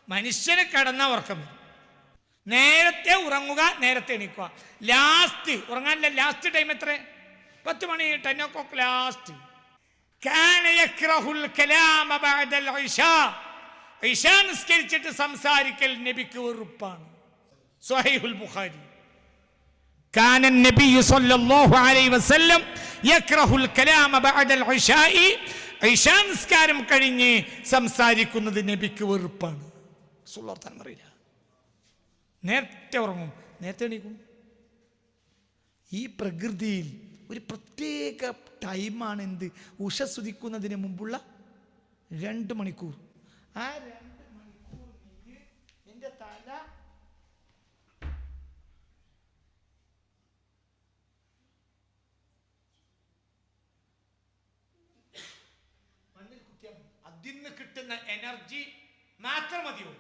Speaker 1: മനുഷ്യന് കിടന്ന ഉറക്കം വരും. നേരത്തെ ഉറങ്ങുക, നേരത്തെ എണീക്കുക. ലാസ്റ്റ് ഉറങ്ങാനില്ല. ലാസ്റ്റ് ടൈം എത്ര? 10 മണി, 10 o'clock ലാസ്റ്റ്. ഇശാ നിസ്കരിച്ചിട്ട് സംസാരിക്കൽ നബിക്ക് വെറുപ്പാണ്. സ്വഹീഹുൽ ബുഖാരി. كان النبي صلى الله عليه وسلم يكره الكلام بعد العشاء. ഇശാ നിസ്കാരം കഴിഞ്ഞ് സംസാരിക്കുന്നത് നബിക്ക് വെറുപ്പാണ്. സുല്ലത്താൻ അറിയില്ല. നേരത്തെ ഉറങ്ങും, നേരത്തെ എണീക്കും. ഈ പ്രകൃതിയിൽ ഒരു പ്രത്യേക ടൈമാണ് എന്ത്? ഉഷസ്സുദിക്കുന്നതിന് മുമ്പുള്ള 2 മണിക്കൂർ. ആ 2 മണിക്കൂർ നിന്റെ തല മണ്ണിൽ കുത്തിയാൽ അതിന് കിട്ടുന്ന എനർജി മാത്രം മതിയോ?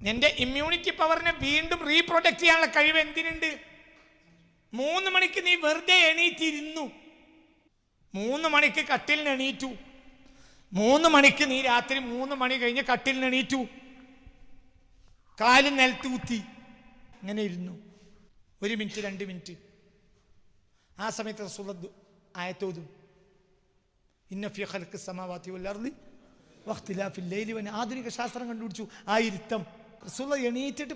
Speaker 1: നിന്റെ ഇമ്മ്യൂണിറ്റി പവറിനെ വീണ്ടും റീപ്രൊഡക്റ്റ് ചെയ്യാനുള്ള കഴിവ് എന്തിനുണ്ട്? 3 മണിക്ക് നീ വെറുതെ എണീറ്റിരുന്നു. 3 മണിക്ക് കട്ടിലിന് എണീറ്റു. 3 മണിക്ക് നീ രാത്രി 3 മണി കഴിഞ്ഞ് കട്ടിലിന് എണീറ്റു. കാല് നിലത്ത് കുത്തി ഇങ്ങനെ ഇരുന്നു. 1 മിനിറ്റ് 2 മിനിറ്റ്. ആ സമയത്ത് റസൂലുള്ളാഹി ആയത്തോതും, ഇന്ന ഫീ ഖൽഖി സമാവാതി വൽ അർളി വഖ്തിലാഫിൽ ലൈലി വൻ. ആധുനിക ശാസ്ത്രം കണ്ടുപിടിച്ചു ആ ഇരുത്തം. റസൂലുള്ളാഹി എണീറ്റിട്ട്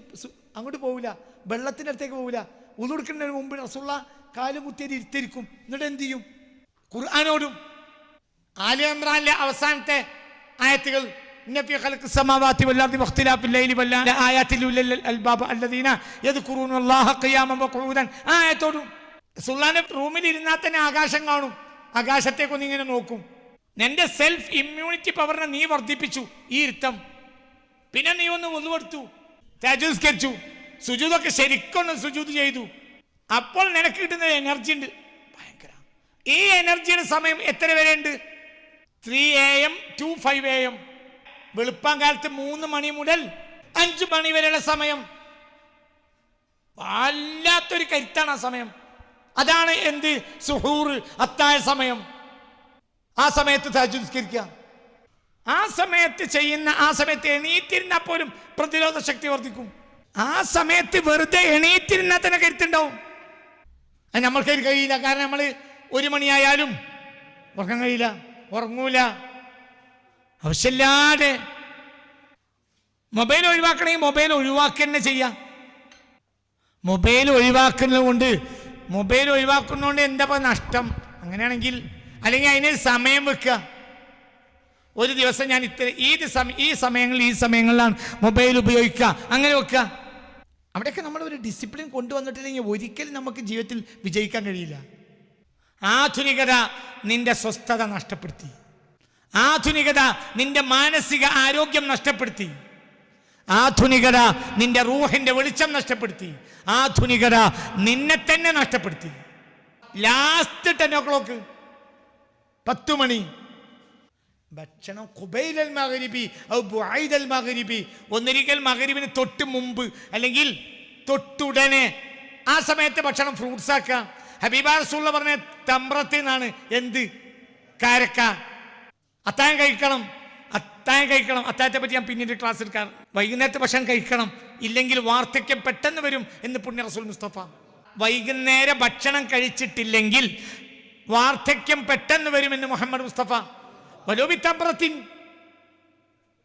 Speaker 1: അങ്ങോട്ട് പോവില്ല, വെള്ളത്തിൻ്റെ അടുത്തേക്ക് പോവില്ല. ഉളു എടുക്കുന്നതിന് മുമ്പ് റസൂലുള്ളാഹി കാലും കുത്തിയത് ഇരുത്തിരിക്കും. എന്നിട്ട് എന്ത് ചെയ്യും? ഖുർആനോടും. ആലി ഇമ്രാനിലെ അവസാനത്തെ ആയത്തുകൾ ഇന്ന ഫീ ഖൽഖി സമാവാതി വൽ അർളി വഖ്തിലാഫിൽ ലൈലി വൻ ആയാതിൽ ലിൽ അൽബാബ അല്ലദീന യദ്കുറൂനല്ലാഹ ഖിയാമൻ വഖൂദൻ. ആ ആയത്തോടും. റസൂലുള്ളാഹിന്റെ റൂമിൽ ഇരുന്നാൽ തന്നെ ആകാശം കാണും. ആകാശത്തേക്കൊന്ന് ഇങ്ങനെ നോക്കും. നിന്റെ സെൽഫ് ഇമ്മ്യൂണിറ്റി പവറിനെ നീ വർദ്ധിപ്പിച്ചു ഈ ഇരുത്തം. പിന്നെ നീ ഒന്ന് ഒന്നുകൊടുത്തു, തഹജ്ജുദ്, സുജൂദൊക്കെ ശരിക്കൊന്ന് സുജൂദ് ചെയ്തു. അപ്പോൾ നിനക്ക് കിട്ടുന്ന എനർജി ഉണ്ട്, ഭയങ്കര. ഈ എനർജിയുടെ സമയം എത്ര വരെ ഉണ്ട്? 3 AM to 5 AM. വെളുപ്പാൻ കാലത്ത് 3 മണി മുതൽ 5 മണി വരെയുള്ള സമയം വല്ലാത്തൊരു കരുത്താണ് ആ സമയം. അതാണ് എന്ത് സുഹൂർ, അത്താഴ സമയം. ആ സമയത്ത് തഹജ്ജുദ് നിസ്കരിക്കുക. ആ സമയത്ത് ചെയ്യുന്ന, ആ സമയത്ത് എണീറ്റിരുന്നാൽ പോലും പ്രതിരോധ ശക്തി വർദ്ധിക്കും. ആ സമയത്ത് വെറുതെ എണീറ്റിരുന്നാൽ തന്നെ കരുത്തുണ്ടാവും. അത് നമ്മൾക്ക് കഴിയില്ല. കാരണം നമ്മൾ 1 മണിയായാലും ഉറങ്ങാൻ കഴിയില്ല, ഉറങ്ങൂല. ആവശ്യമില്ലാതെ മൊബൈൽ ഒഴിവാക്കണമെങ്കിൽ മൊബൈൽ ഒഴിവാക്കുക തന്നെ ചെയ്യാം. മൊബൈൽ ഒഴിവാക്കുന്നതുകൊണ്ട് എന്താ നഷ്ടം? അങ്ങനെയാണെങ്കിൽ അല്ലെങ്കിൽ അതിനൊരു സമയം വെക്കുക. ഒരു ദിവസം ഞാൻ ഈ സമയങ്ങളിലാണ് മൊബൈൽ ഉപയോഗിക്കുക, അങ്ങനെ വെക്കുക. അവിടെയൊക്കെ നമ്മളൊരു ഡിസിപ്ലിൻ കൊണ്ടുവന്നിട്ടില്ലെങ്കിൽ ഒരിക്കലും നമുക്ക് ജീവിതത്തിൽ വിജയിക്കാൻ കഴിയില്ല. ആധുനികത നിന്റെ സ്വസ്ഥത നഷ്ടപ്പെടുത്തി. ആധുനികത നിന്റെ മാനസിക ആരോഗ്യം നഷ്ടപ്പെടുത്തി. ആധുനികത നിന്റെ റൂഹിന്റെ വെളിച്ചം നഷ്ടപ്പെടുത്തി. ആധുനികത നിന്നെ തന്നെ നഷ്ടപ്പെടുത്തി. ലാസ്റ്റ് 10 o'clock 10 മണി ഭക്ഷണം ഖുബൈലൽ മഗ്രിബി ഔ ബുഐദൽ മഗ്രിബി, ഒന്നിരിക്കൽ മഗ്രിബിന് തൊട്ട് മുമ്പ് അല്ലെങ്കിൽ തൊട്ടുടനെ ആ സമയത്ത് ഭക്ഷണം ഫ്രൂട്ട്സ് ആക്കുക. ഹബീബാ റസൂലുള്ളാഹി പറഞ്ഞ തമ്രത്ത് എന്നാണ്. എന്ത്? കാരക്ക. അത്താഴം കഴിക്കണം. അത്താഴത്തെ പറ്റി ഞാൻ പിന്നീട് ക്ലാസ് എടുക്കാം. വൈകുന്നേരത്തെ ഭക്ഷണം കഴിക്കണം, ഇല്ലെങ്കിൽ വാർദ്ധക്യം പെട്ടെന്ന് വരും എന്ന് പുണ്യ റസൂൽ മുസ്തഫ. വൈകുന്നേരം ഭക്ഷണം കഴിച്ചിട്ടില്ലെങ്കിൽ വാർദ്ധക്യം പെട്ടെന്ന് വരുമെന്ന് മുഹമ്മദ് മുസ്തഫ. വലോബിത്തമ്പ്രത്തിൻ,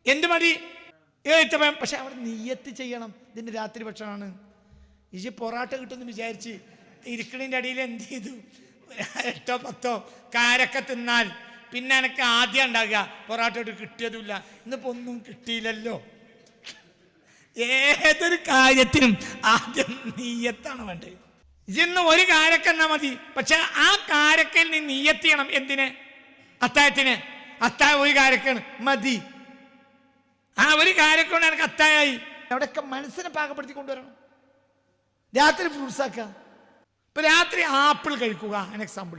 Speaker 1: എന്ത് മതി? പക്ഷെ അവിടെ നിയ്യത്ത് ചെയ്യണം. ഇതിൻ്റെ രാത്രി ഭക്ഷണമാണ്. ഈ പൊറാട്ട കിട്ടുമെന്ന് വിചാരിച്ച് ഇരിക്കണിൻ്റെ അടിയിൽ എന്ത് ചെയ്തു? 8 or 10 കാരക്ക തിന്നാൽ പിന്നെ എനിക്ക് ആദ്യം ഉണ്ടാകുക പൊറാട്ട കിട്ടിയതുമില്ല. ഇന്നിപ്പോൾ ഒന്നും കിട്ടിയില്ലല്ലോ. ഏതൊരു കാര്യത്തിനും ആദ്യം നിയ്യത്താണ് വേണ്ടത്. ഇന്ന് ഒരു കാരക്ക എന്നാ മതി, പക്ഷെ ആ കാരക്കയിൽ നീ നിയ്യത്ത് ചെയ്യണം. എന്തിന്? അത്താഴത്തിന്. അത്താഴം ഒരു കാരക്കാണ് മതി. ആ ഒരു കാരക്ക കൊണ്ട് എനിക്ക് അത്താഴമായി. അവിടെയൊക്കെ മനസ്സിനെ പാകപ്പെടുത്തി കൊണ്ടുവരണം. രാത്രി ഫ്രൂട്ട്സ് ആക്കുക. ഇപ്പൊ രാത്രി ആപ്പിൾ കഴിക്കുക. an example.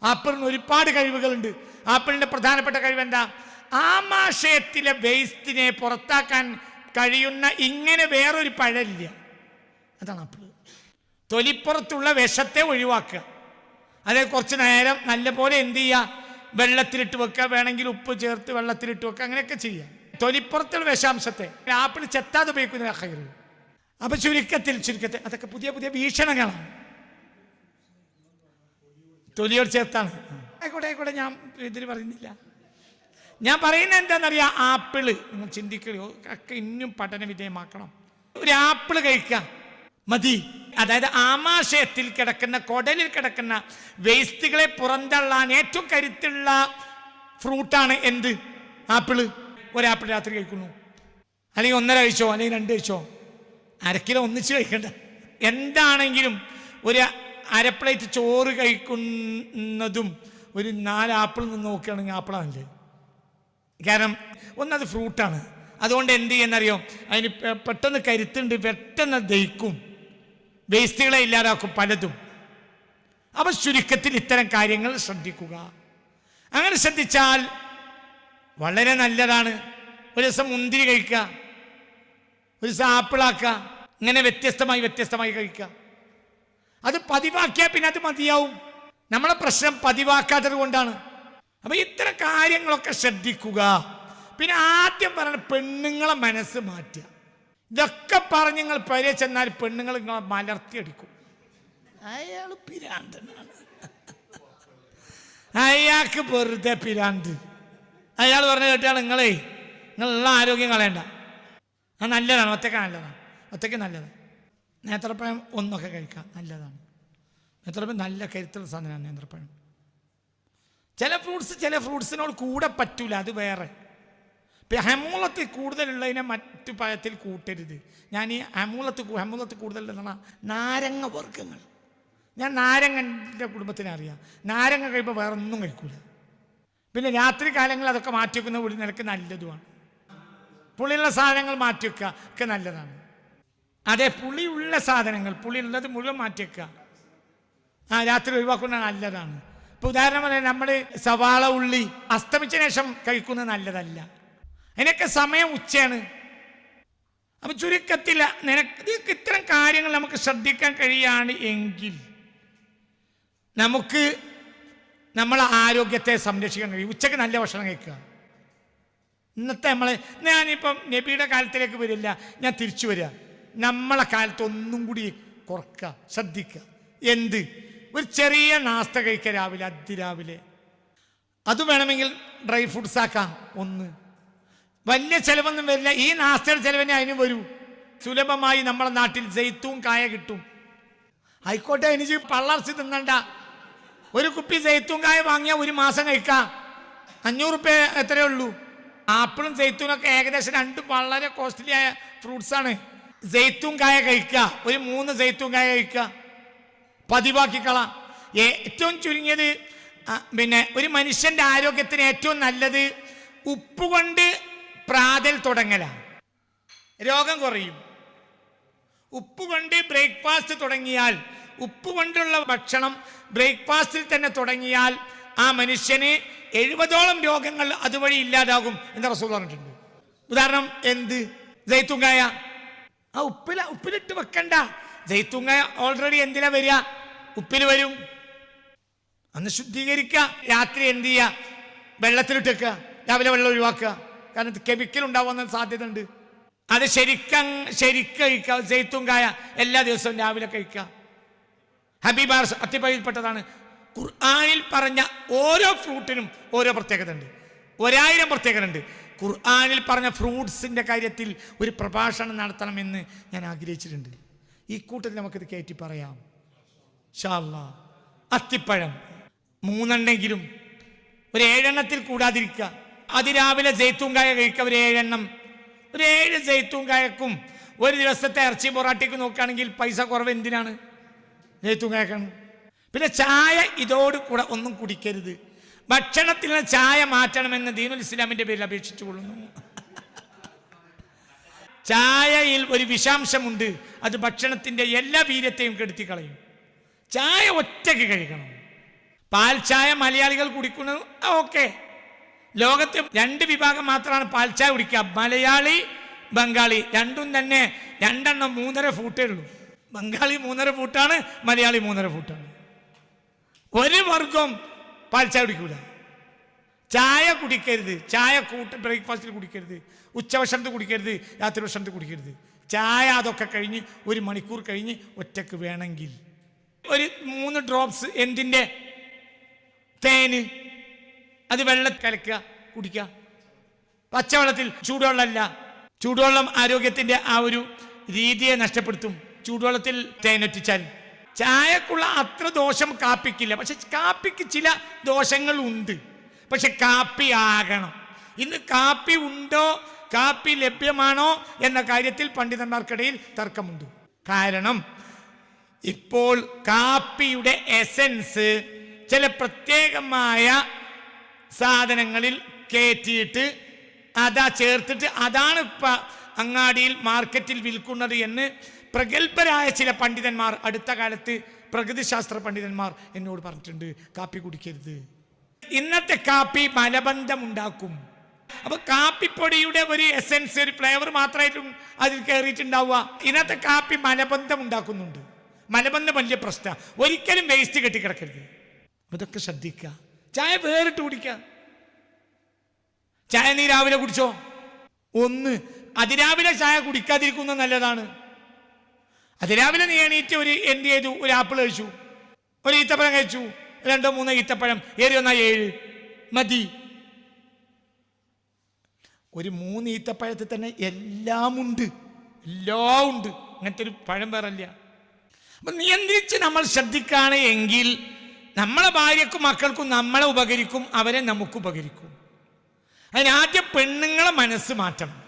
Speaker 1: ആപ്പിളിന് ഒരുപാട് കഴിവുകളുണ്ട്. ആപ്പിളിന്റെ പ്രധാനപ്പെട്ട കഴിവ് എന്താ? ആമാശയത്തിലെ വേസ്റ്റിനെ പുറത്താക്കാൻ കഴിയുന്ന ഇങ്ങനെ വേറൊരു പഴമില്ല. അതാണ് ആപ്പിൾ. തൊലിപ്പുറത്തുള്ള വിഷത്തെ ഒഴിവാക്കുക. അതായത് കുറച്ച് നേരം നല്ലപോലെ എന്ത് ചെയ്യുക? വെള്ളത്തിലിട്ട് വെക്കുക, വേണമെങ്കിൽ ഉപ്പ് ചേർത്ത് വെള്ളത്തിലിട്ട് വെക്കുക, അങ്ങനെയൊക്കെ ചെയ്യുക. തൊലിപ്പുറത്തുള്ള വിഷാംശത്തെ ആപ്പിൾ ചെത്താതെ ഉപയോഗിക്കുന്ന ഹൈർ. അപ്പൊ ചുരുക്കത്തിൽ അതൊക്കെ പുതിയ പുതിയ വീക്ഷണങ്ങളാണ്. തൊലിയോട് ചേർത്താണ്. ആയിക്കോട്ടെ, ഞാൻ ഇതിൽ പറയുന്നില്ല. ഞാൻ പറയുന്നത് എന്താണെന്നറിയാം? ആപ്പിള് നിങ്ങൾ ചിന്തിക്കുകയോ ഒക്കെ ഇന്നും പഠന വിധേയമാക്കണം. ഒരു ആപ്പിള് കഴിക്കുക മതി. അതായത് ആമാശയത്തിൽ കിടക്കുന്ന, കുടലിൽ കിടക്കുന്ന വേസ്റ്റുകളെ പുറന്തള്ളാൻ ഏറ്റവും കരുത്തുള്ള ഫ്രൂട്ടാണ് എന്ത്? ആപ്പിള്. ഒരാപ്പിൾ രാത്രി കഴിക്കുന്നു, അല്ലെങ്കിൽ 1.5 കഴിച്ചോ, അല്ലെങ്കിൽ 2 കഴിച്ചോ, 1/2 കിലോ ഒന്നിച്ച് കഴിക്കണ്ട. എന്താണെങ്കിലും ഒരു 1/2 പ്ലേറ്റ് ചോറ് കഴിക്കുന്നതും ഒരു 4 ആപ്പിൾ നിന്ന് നോക്കുകയാണെങ്കിൽ ആപ്പിളാണല്ലേ. കാരണം ഒന്നത് ഫ്രൂട്ടാണ്. അതുകൊണ്ട് എന്ത് ചെയ്യുന്നറിയോ? അതിന് പെട്ടെന്ന് കരുത്തുണ്ട്, പെട്ടെന്ന് ദഹിക്കും, വേസ്റ്റുകളെ ഇല്ലാതാക്കും പലതും. അപ്പൊ ചുരുക്കത്തിൽ ഇത്തരം കാര്യങ്ങൾ ശ്രദ്ധിക്കുക. അങ്ങനെ ശ്രദ്ധിച്ചാൽ വളരെ നല്ലതാണ്. ഒരു ദിവസം മുന്തിരി കഴിക്കുക, ഒരു ദിവസം ആപ്പിളാക്കുക, ഇങ്ങനെ വ്യത്യസ്തമായി കഴിക്കുക. അത് പതിവാക്കിയാൽ പിന്നെ അത് മതിയാവും. നമ്മളെ പ്രശ്നം പതിവാക്കാത്തത് കൊണ്ടാണ്. അപ്പൊ ഇത്തരം കാര്യങ്ങളൊക്കെ ശ്രദ്ധിക്കുക. പിന്നെ ആദ്യം പറഞ്ഞ പെണ്ണുങ്ങളെ മനസ്സ് മാറ്റുക. ഇതൊക്കെ പറഞ്ഞ് നിങ്ങൾ പരെ ചെന്നാൽ പെണ്ണുങ്ങൾ നിങ്ങളെ മലർത്തിയടിക്കും. അയാൾ പിരാന്തനാണ്, അയാൾക്ക് വെറുതെ പിരാന്ത്. അയാൾ പറഞ്ഞ കേട്ടാൽ നിങ്ങളുള്ള ആരോഗ്യം കളയണ്ട. അത് നല്ലതാണ്. ഒറ്റയ്ക്ക് നല്ലതാണ്. നേന്ത്രപ്പഴം ഒന്നൊക്കെ കഴിക്കാം, നല്ലതാണ്. നേന്ത്രപ്പഴം നല്ല കരുത്തുള്ള സാധനമാണ് നേന്ത്രപ്പഴം. ചില ഫ്രൂട്ട്സിനോട് കൂടെ പറ്റൂല, അത് വേറെ. ഇപ്പം ഹെമൂലത്ത് കൂടുതലുള്ളതിനെ മറ്റു പഴത്തിൽ കൂട്ടരുത്. ഞാൻ ഈ ഹെമൂലത്ത് കൂടുതലുള്ളതാണ് നാരങ്ങ വർഗ്ഗങ്ങൾ. ഞാൻ നാരങ്ങൻ്റെ കുടുംബത്തിനെ അറിയാം. നാരങ്ങ കഴിയുമ്പോൾ വേറെ ഒന്നും കഴിക്കൂല. പിന്നെ രാത്രി കാലങ്ങളിൽ അതൊക്കെ മാറ്റിവെക്കുന്ന ഒരു നിലക്ക് നല്ലതുമാണ്. പുളിയുള്ള സാധനങ്ങൾ മാറ്റിവെക്കുക ഒക്കെ നല്ലതാണ്. അതെ, പുളിയുള്ള സാധനങ്ങൾ, പുളിയുള്ളത് മുഴുവൻ മാറ്റിവെക്കുക, രാത്രി ഒഴിവാക്കുന്നത് നല്ലതാണ്. ഇപ്പൊ ഉദാഹരണം പറയാൻ, നമ്മൾ സവാള, ഉള്ളി അസ്തമിച്ച ശേഷം കഴിക്കുന്നത് നല്ലതല്ല. അതിനൊക്കെ സമയം ഉച്ചയാണ്. അപ്പൊ ചുരുക്കത്തില്ല, നിനക്ക് ഇത്തരം കാര്യം കാര്യങ്ങൾ നമുക്ക് ശ്രദ്ധിക്കാൻ കഴിയാണ് എങ്കിൽ നമുക്ക് നമ്മളെ ആരോഗ്യത്തെ സംരക്ഷിക്കാൻ കഴിയും. ഉച്ചയ്ക്ക് നല്ല ഭക്ഷണം കഴിക്കുക. ഇന്നത്തെ ഞാനിപ്പം നബിയുടെ കാലത്തിലേക്ക് വരില്ല, ഞാൻ തിരിച്ചു വരിക. നമ്മളെ കാലത്ത് ഒന്നും കൂടി കുറക്കുക, ശ്രദ്ധിക്കുക. എന്ത്? ഒരു ചെറിയ നാസ്ത കഴിക്കുക രാവിലെ, അതിരാവിലെ. അത് വേണമെങ്കിൽ ഡ്രൈ ഫ്രൂട്ട്സ് ആക്കാം. ഒന്ന് വലിയ ചിലവൊന്നും വരില്ല. ഈ നാസ്തയുടെ ചിലവന്നെ അതിന് വരൂ. സുലഭമായി നമ്മളെ നാട്ടിൽ ജെയ്ത്തൂൻ കായ കിട്ടും. ആയിക്കോട്ടെ, എനിക്ക് പള്ളർച്ച് തിന്നണ്ട. ഒരു കുപ്പി ജെയ്ത്തൂൻ കായ വാങ്ങിയാൽ ഒരു മാസം കഴിക്കാം. 500 റുപ്യ എത്രയേ ഉള്ളൂ. ആപ്പിളും ജെയ്ത്തൂനൊക്കെ ഏകദേശം രണ്ടും വളരെ കോസ്റ്റ്ലി ആയ ഫ്രൂട്ട്സാണ്. ജെയ്ത്തൂൻ കായ കഴിക്കുക, ഒരു 3 ജെയ്ത്തൂൻ കായ കഴിക്കുക, പതിവാക്കിക്കള. ഏറ്റവും ചുരുങ്ങിയത് പിന്നെ ഒരു മനുഷ്യൻ്റെ ആരോഗ്യത്തിന് ഏറ്റവും നല്ലത് ഉപ്പ് കൊണ്ട് പ്രാതൽ തുടങ്ങലാണ്. രോഗം കുറയും. ഉപ്പ് കൊണ്ട് ബ്രേക്ക്ഫാസ്റ്റ് തുടങ്ങിയാൽ, ഉപ്പ് കൊണ്ടുള്ള ഭക്ഷണം ബ്രേക്ക്ഫാസ്റ്റിൽ തന്നെ തുടങ്ങിയാൽ ആ മനുഷ്യന് 70ഓളം രോഗങ്ങൾ അതുവഴി ഇല്ലാതാകും എന്ന് റസൂൽ പറഞ്ഞിട്ടുണ്ട്. ഉദാഹരണം എന്ത്? ജെയ്ത്തൂങ്കായ. ആ ഉപ്പിലിട്ട് വെക്കണ്ട. ജെയ്ത്തൂങ്കായ ഓൾറെഡി എന്തിനാ വരിക? ഉപ്പിൽ വരും. അന്ന് ശുദ്ധീകരിക്കുക. രാത്രി എന്ത് ചെയ്യുക? വെള്ളത്തിലിട്ട് വെക്കുക. രാവിലെ വെള്ളം ഒഴിവാക്കുക. കാരണം കെമിക്കൽ ഉണ്ടാവുന്ന സാധ്യത ഉണ്ട്. അത് ശരിക്കും കഴിക്കുക. ജെയ്ത്തൂങ്കായ എല്ലാ ദിവസവും രാവിലെ കഴിക്കുക. ഹബീബ് അത്തിപ്പയിൽപ്പെട്ടതാണ്. ഖുർആനിൽ പറഞ്ഞ ഓരോ ഫ്രൂട്ടിനും ഓരോ പ്രത്യേകത ഉണ്ട്. 1000 പ്രത്യേകത ഉണ്ട്. ഖുർആനിൽ പറഞ്ഞ ഫ്രൂട്ട്സിൻ്റെ കാര്യത്തിൽ ഒരു പ്രഭാഷണം നടത്തണമെന്ന് ഞാൻ ആഗ്രഹിച്ചിട്ടുണ്ട്. ഈ കൂട്ടത്തിൽ നമുക്കിത് കയറ്റി പറയാം. ഇൻഷാ അല്ലാഹ്. അത്തിപ്പഴം 3 എണ്ണെങ്കിലും, ഒരു 7 എണ്ണത്തിൽ കൂടാതിരിക്കുക. അതിരാവിലെ ജെയ്ത്തൂങ്കായ കഴിക്കുക, ഒരു 7 എണ്ണം. ഒരു 7 ജെയ്ത്തൂങ്കായക്കും ഒരു ദിവസത്തെ ഇറച്ചി പൊറാട്ടിക്ക് നോക്കുകയാണെങ്കിൽ പൈസ കുറവ് എന്തിനാണ്? ജെയ്ത്തൂങ്കായക്കാണ്. പിന്നെ ചായ ഇതോട് കൂടെ ഒന്നും കുടിക്കരുത്. ഭക്ഷണത്തിൽ നിന്ന് ചായ മാറ്റണമെന്ന് ദീനുൽ ഇസ്ലാമിന്റെ പേരിൽ അപേക്ഷിച്ചു കൊള്ളുന്നു. ചായയിൽ ഒരു വിഷാംശമുണ്ട്, അത് ഭക്ഷണത്തിന്റെ എല്ലാ വീര്യത്തെയും കെടുത്തി കളയും. ചായ ഒറ്റയ്ക്ക് കഴിക്കണം. പാൽ ചായ മലയാളികൾ കുടിക്കുന്നത് ഓക്കെ. ലോകത്തെ 2 വിഭാഗം മാത്രമാണ് പാൽ ചായ കുടിക്കുക. മലയാളി, ബംഗാളി. രണ്ടും തന്നെ 2 എണ്ണം 3.5 ഫൂട്ടേ ഉള്ളൂ. ബംഗാളി 3.5 ഫൂട്ടാണ്, മലയാളി 3.5 ഫൂട്ടാണ്. ഒരു വർഗം പാൽ ചായ കുടിക്കൂല. ചായ കുടിക്കരുത്. ചായ ബ്രേക്ക്ഫാസ്റ്റിൽ കുടിക്കരുത്, ഉച്ചഭക്ഷണത്തിൽ കുടിക്കരുത്, രാത്രി ഭക്ഷണത്തിൽ കുടിക്കരുത്. ചായ അതൊക്കെ കഴിഞ്ഞ് 1 മണിക്കൂർ കഴിഞ്ഞ് ഒറ്റക്ക് വേണമെങ്കിൽ ഒരു 3 ഡ്രോപ്സ് എന്തിൻ്റെ? തേന്. അത് വെള്ളം കലക്കുക, കുടിക്കുക. പച്ചവെള്ളത്തിൽ, ചൂടുവെള്ളമല്ല. ചൂടുവെള്ളം ആരോഗ്യത്തിൻ്റെ ആ ഒരു രീതിയെ നഷ്ടപ്പെടുത്തും. ചൂടുവെള്ളത്തിൽ തേനൊറ്റിച്ചാൽ. ചായക്കുള്ള അത്ര ദോഷം കാപ്പിക്കില്ല. പക്ഷെ കാപ്പിക്ക് ചില ദോഷങ്ങളുണ്ട്. പക്ഷെ കാപ്പി ആകണം. ഇന്ന് കാപ്പി ഉണ്ടോ, കാപ്പി ലഭ്യമാണോ എന്ന കാര്യത്തിൽ പണ്ഡിതന്മാർക്കിടയിൽ തർക്കമുണ്ട്. കാരണം ഇപ്പോൾ കാപ്പിയുടെ എസൻസ് ചില പ്രത്യേകമായ സാധനങ്ങളിൽ കയറ്റിയിട്ട് അതാ ചേർത്തിട്ട് അതാണ് ഇപ്പം അങ്ങാടിയിൽ മാർക്കറ്റിൽ വിൽക്കുന്നത് എന്ന് പ്രഗത്ഭരായ ചില പണ്ഡിതന്മാർ, അടുത്ത കാലത്ത് പ്രകൃതിശാസ്ത്ര പണ്ഡിതന്മാർ എന്നോട് പറഞ്ഞിട്ടുണ്ട്. കാപ്പി കുടിക്കരുത്. ഇന്നത്തെ കാപ്പി മലബന്ധം ഉണ്ടാക്കും. അപ്പൊ കാപ്പിപ്പൊടിയുടെ ഒരു എസൻസ്, ഒരു ഫ്ലേവർ മാത്രമായിട്ടും അതിൽ കയറിയിട്ടുണ്ടാവുക. ഇന്നത്തെ കാപ്പി മലബന്ധം ഉണ്ടാക്കുന്നുണ്ട്. മലബന്ധം വലിയ പ്രശ്നം. ഒരിക്കലും വേസ്റ്റ് കെട്ടിക്കിടക്കരുത്. അതൊക്കെ ശ്രദ്ധിക്കുക. ചായ വേറിട്ട് കുടിക്കുക. ചായ നീ രാവിലെ കുടിച്ചോ? അതിരാവിലെ ചായ കുടിക്കാതിരിക്കുന്നത് നല്ലതാണ്. അതിരാവിലെ നീ എണീറ്റ് എന്ത് ചെയ്തു? ഒരു ആപ്പിൾ കഴിച്ചു, ഒരു ഈത്തപ്പഴം കഴിച്ചു, 2-3 ഈത്തപ്പഴം, ഏറി വന്നാൽ 7 മതി. ഒരു 3 ഈത്തപ്പഴത്തിൽ തന്നെ എല്ലാം ഉണ്ട്. അങ്ങനത്തെ ഒരു പഴം വേറല്ല. അപ്പൊ നിയന്ത്രിച്ച് നമ്മൾ ശ്രദ്ധിക്കുകയാണ് എങ്കിൽ നമ്മളെ ഭാര്യക്കും മക്കൾക്കും നമ്മളെ ഉപകരിക്കും, അവരെ നമുക്ക് ഉപകരിക്കും. അതിനാദ്യം പെണ്ണുങ്ങളെ മനസ്സ് മാറ്റണം.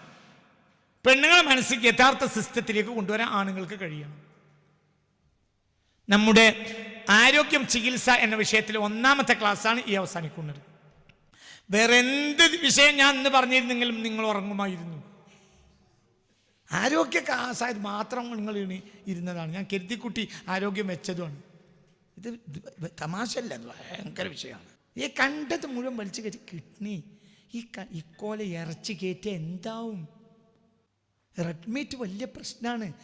Speaker 1: പെണ്ണുങ്ങളെ മനസ്സ് യഥാർത്ഥ സിസ്റ്റത്തിലേക്ക് കൊണ്ടുവരാൻ ആണുങ്ങൾക്ക് കഴിയണം. നമ്മുടെ ആരോഗ്യം ചികിത്സ എന്ന വിഷയത്തിൽ 1ാമത്തെ ക്ലാസ്സാണ് ഈ അവസാനിക്കുന്നത്. വേറെ എന്ത് വിഷയം ഞാൻ ഇന്ന് പറഞ്ഞിരുന്നെങ്കിലും നിങ്ങൾ ഉറങ്ങുമായിരുന്നു. ആരോഗ്യ ക്ലാസ്സായത് മാത്രം നിങ്ങൾ ഇരുന്നതാണ്. ഞാൻ കരുതിക്കുട്ടി ആരോഗ്യം വെച്ചതുമാണ്. ഇത് തമാശല്ല, ഭയങ്കര വിഷയമാണ്. ഈ കണ്ടത് മുഴുവൻ വലിച്ചു കയറ്റി കിഡ്നി, ഇക്കോലെ ഇറച്ചി കയറ്റിയ എന്താവും? റെഡ് മീറ്റ് വലിയ പ്രശ്നമാണ്.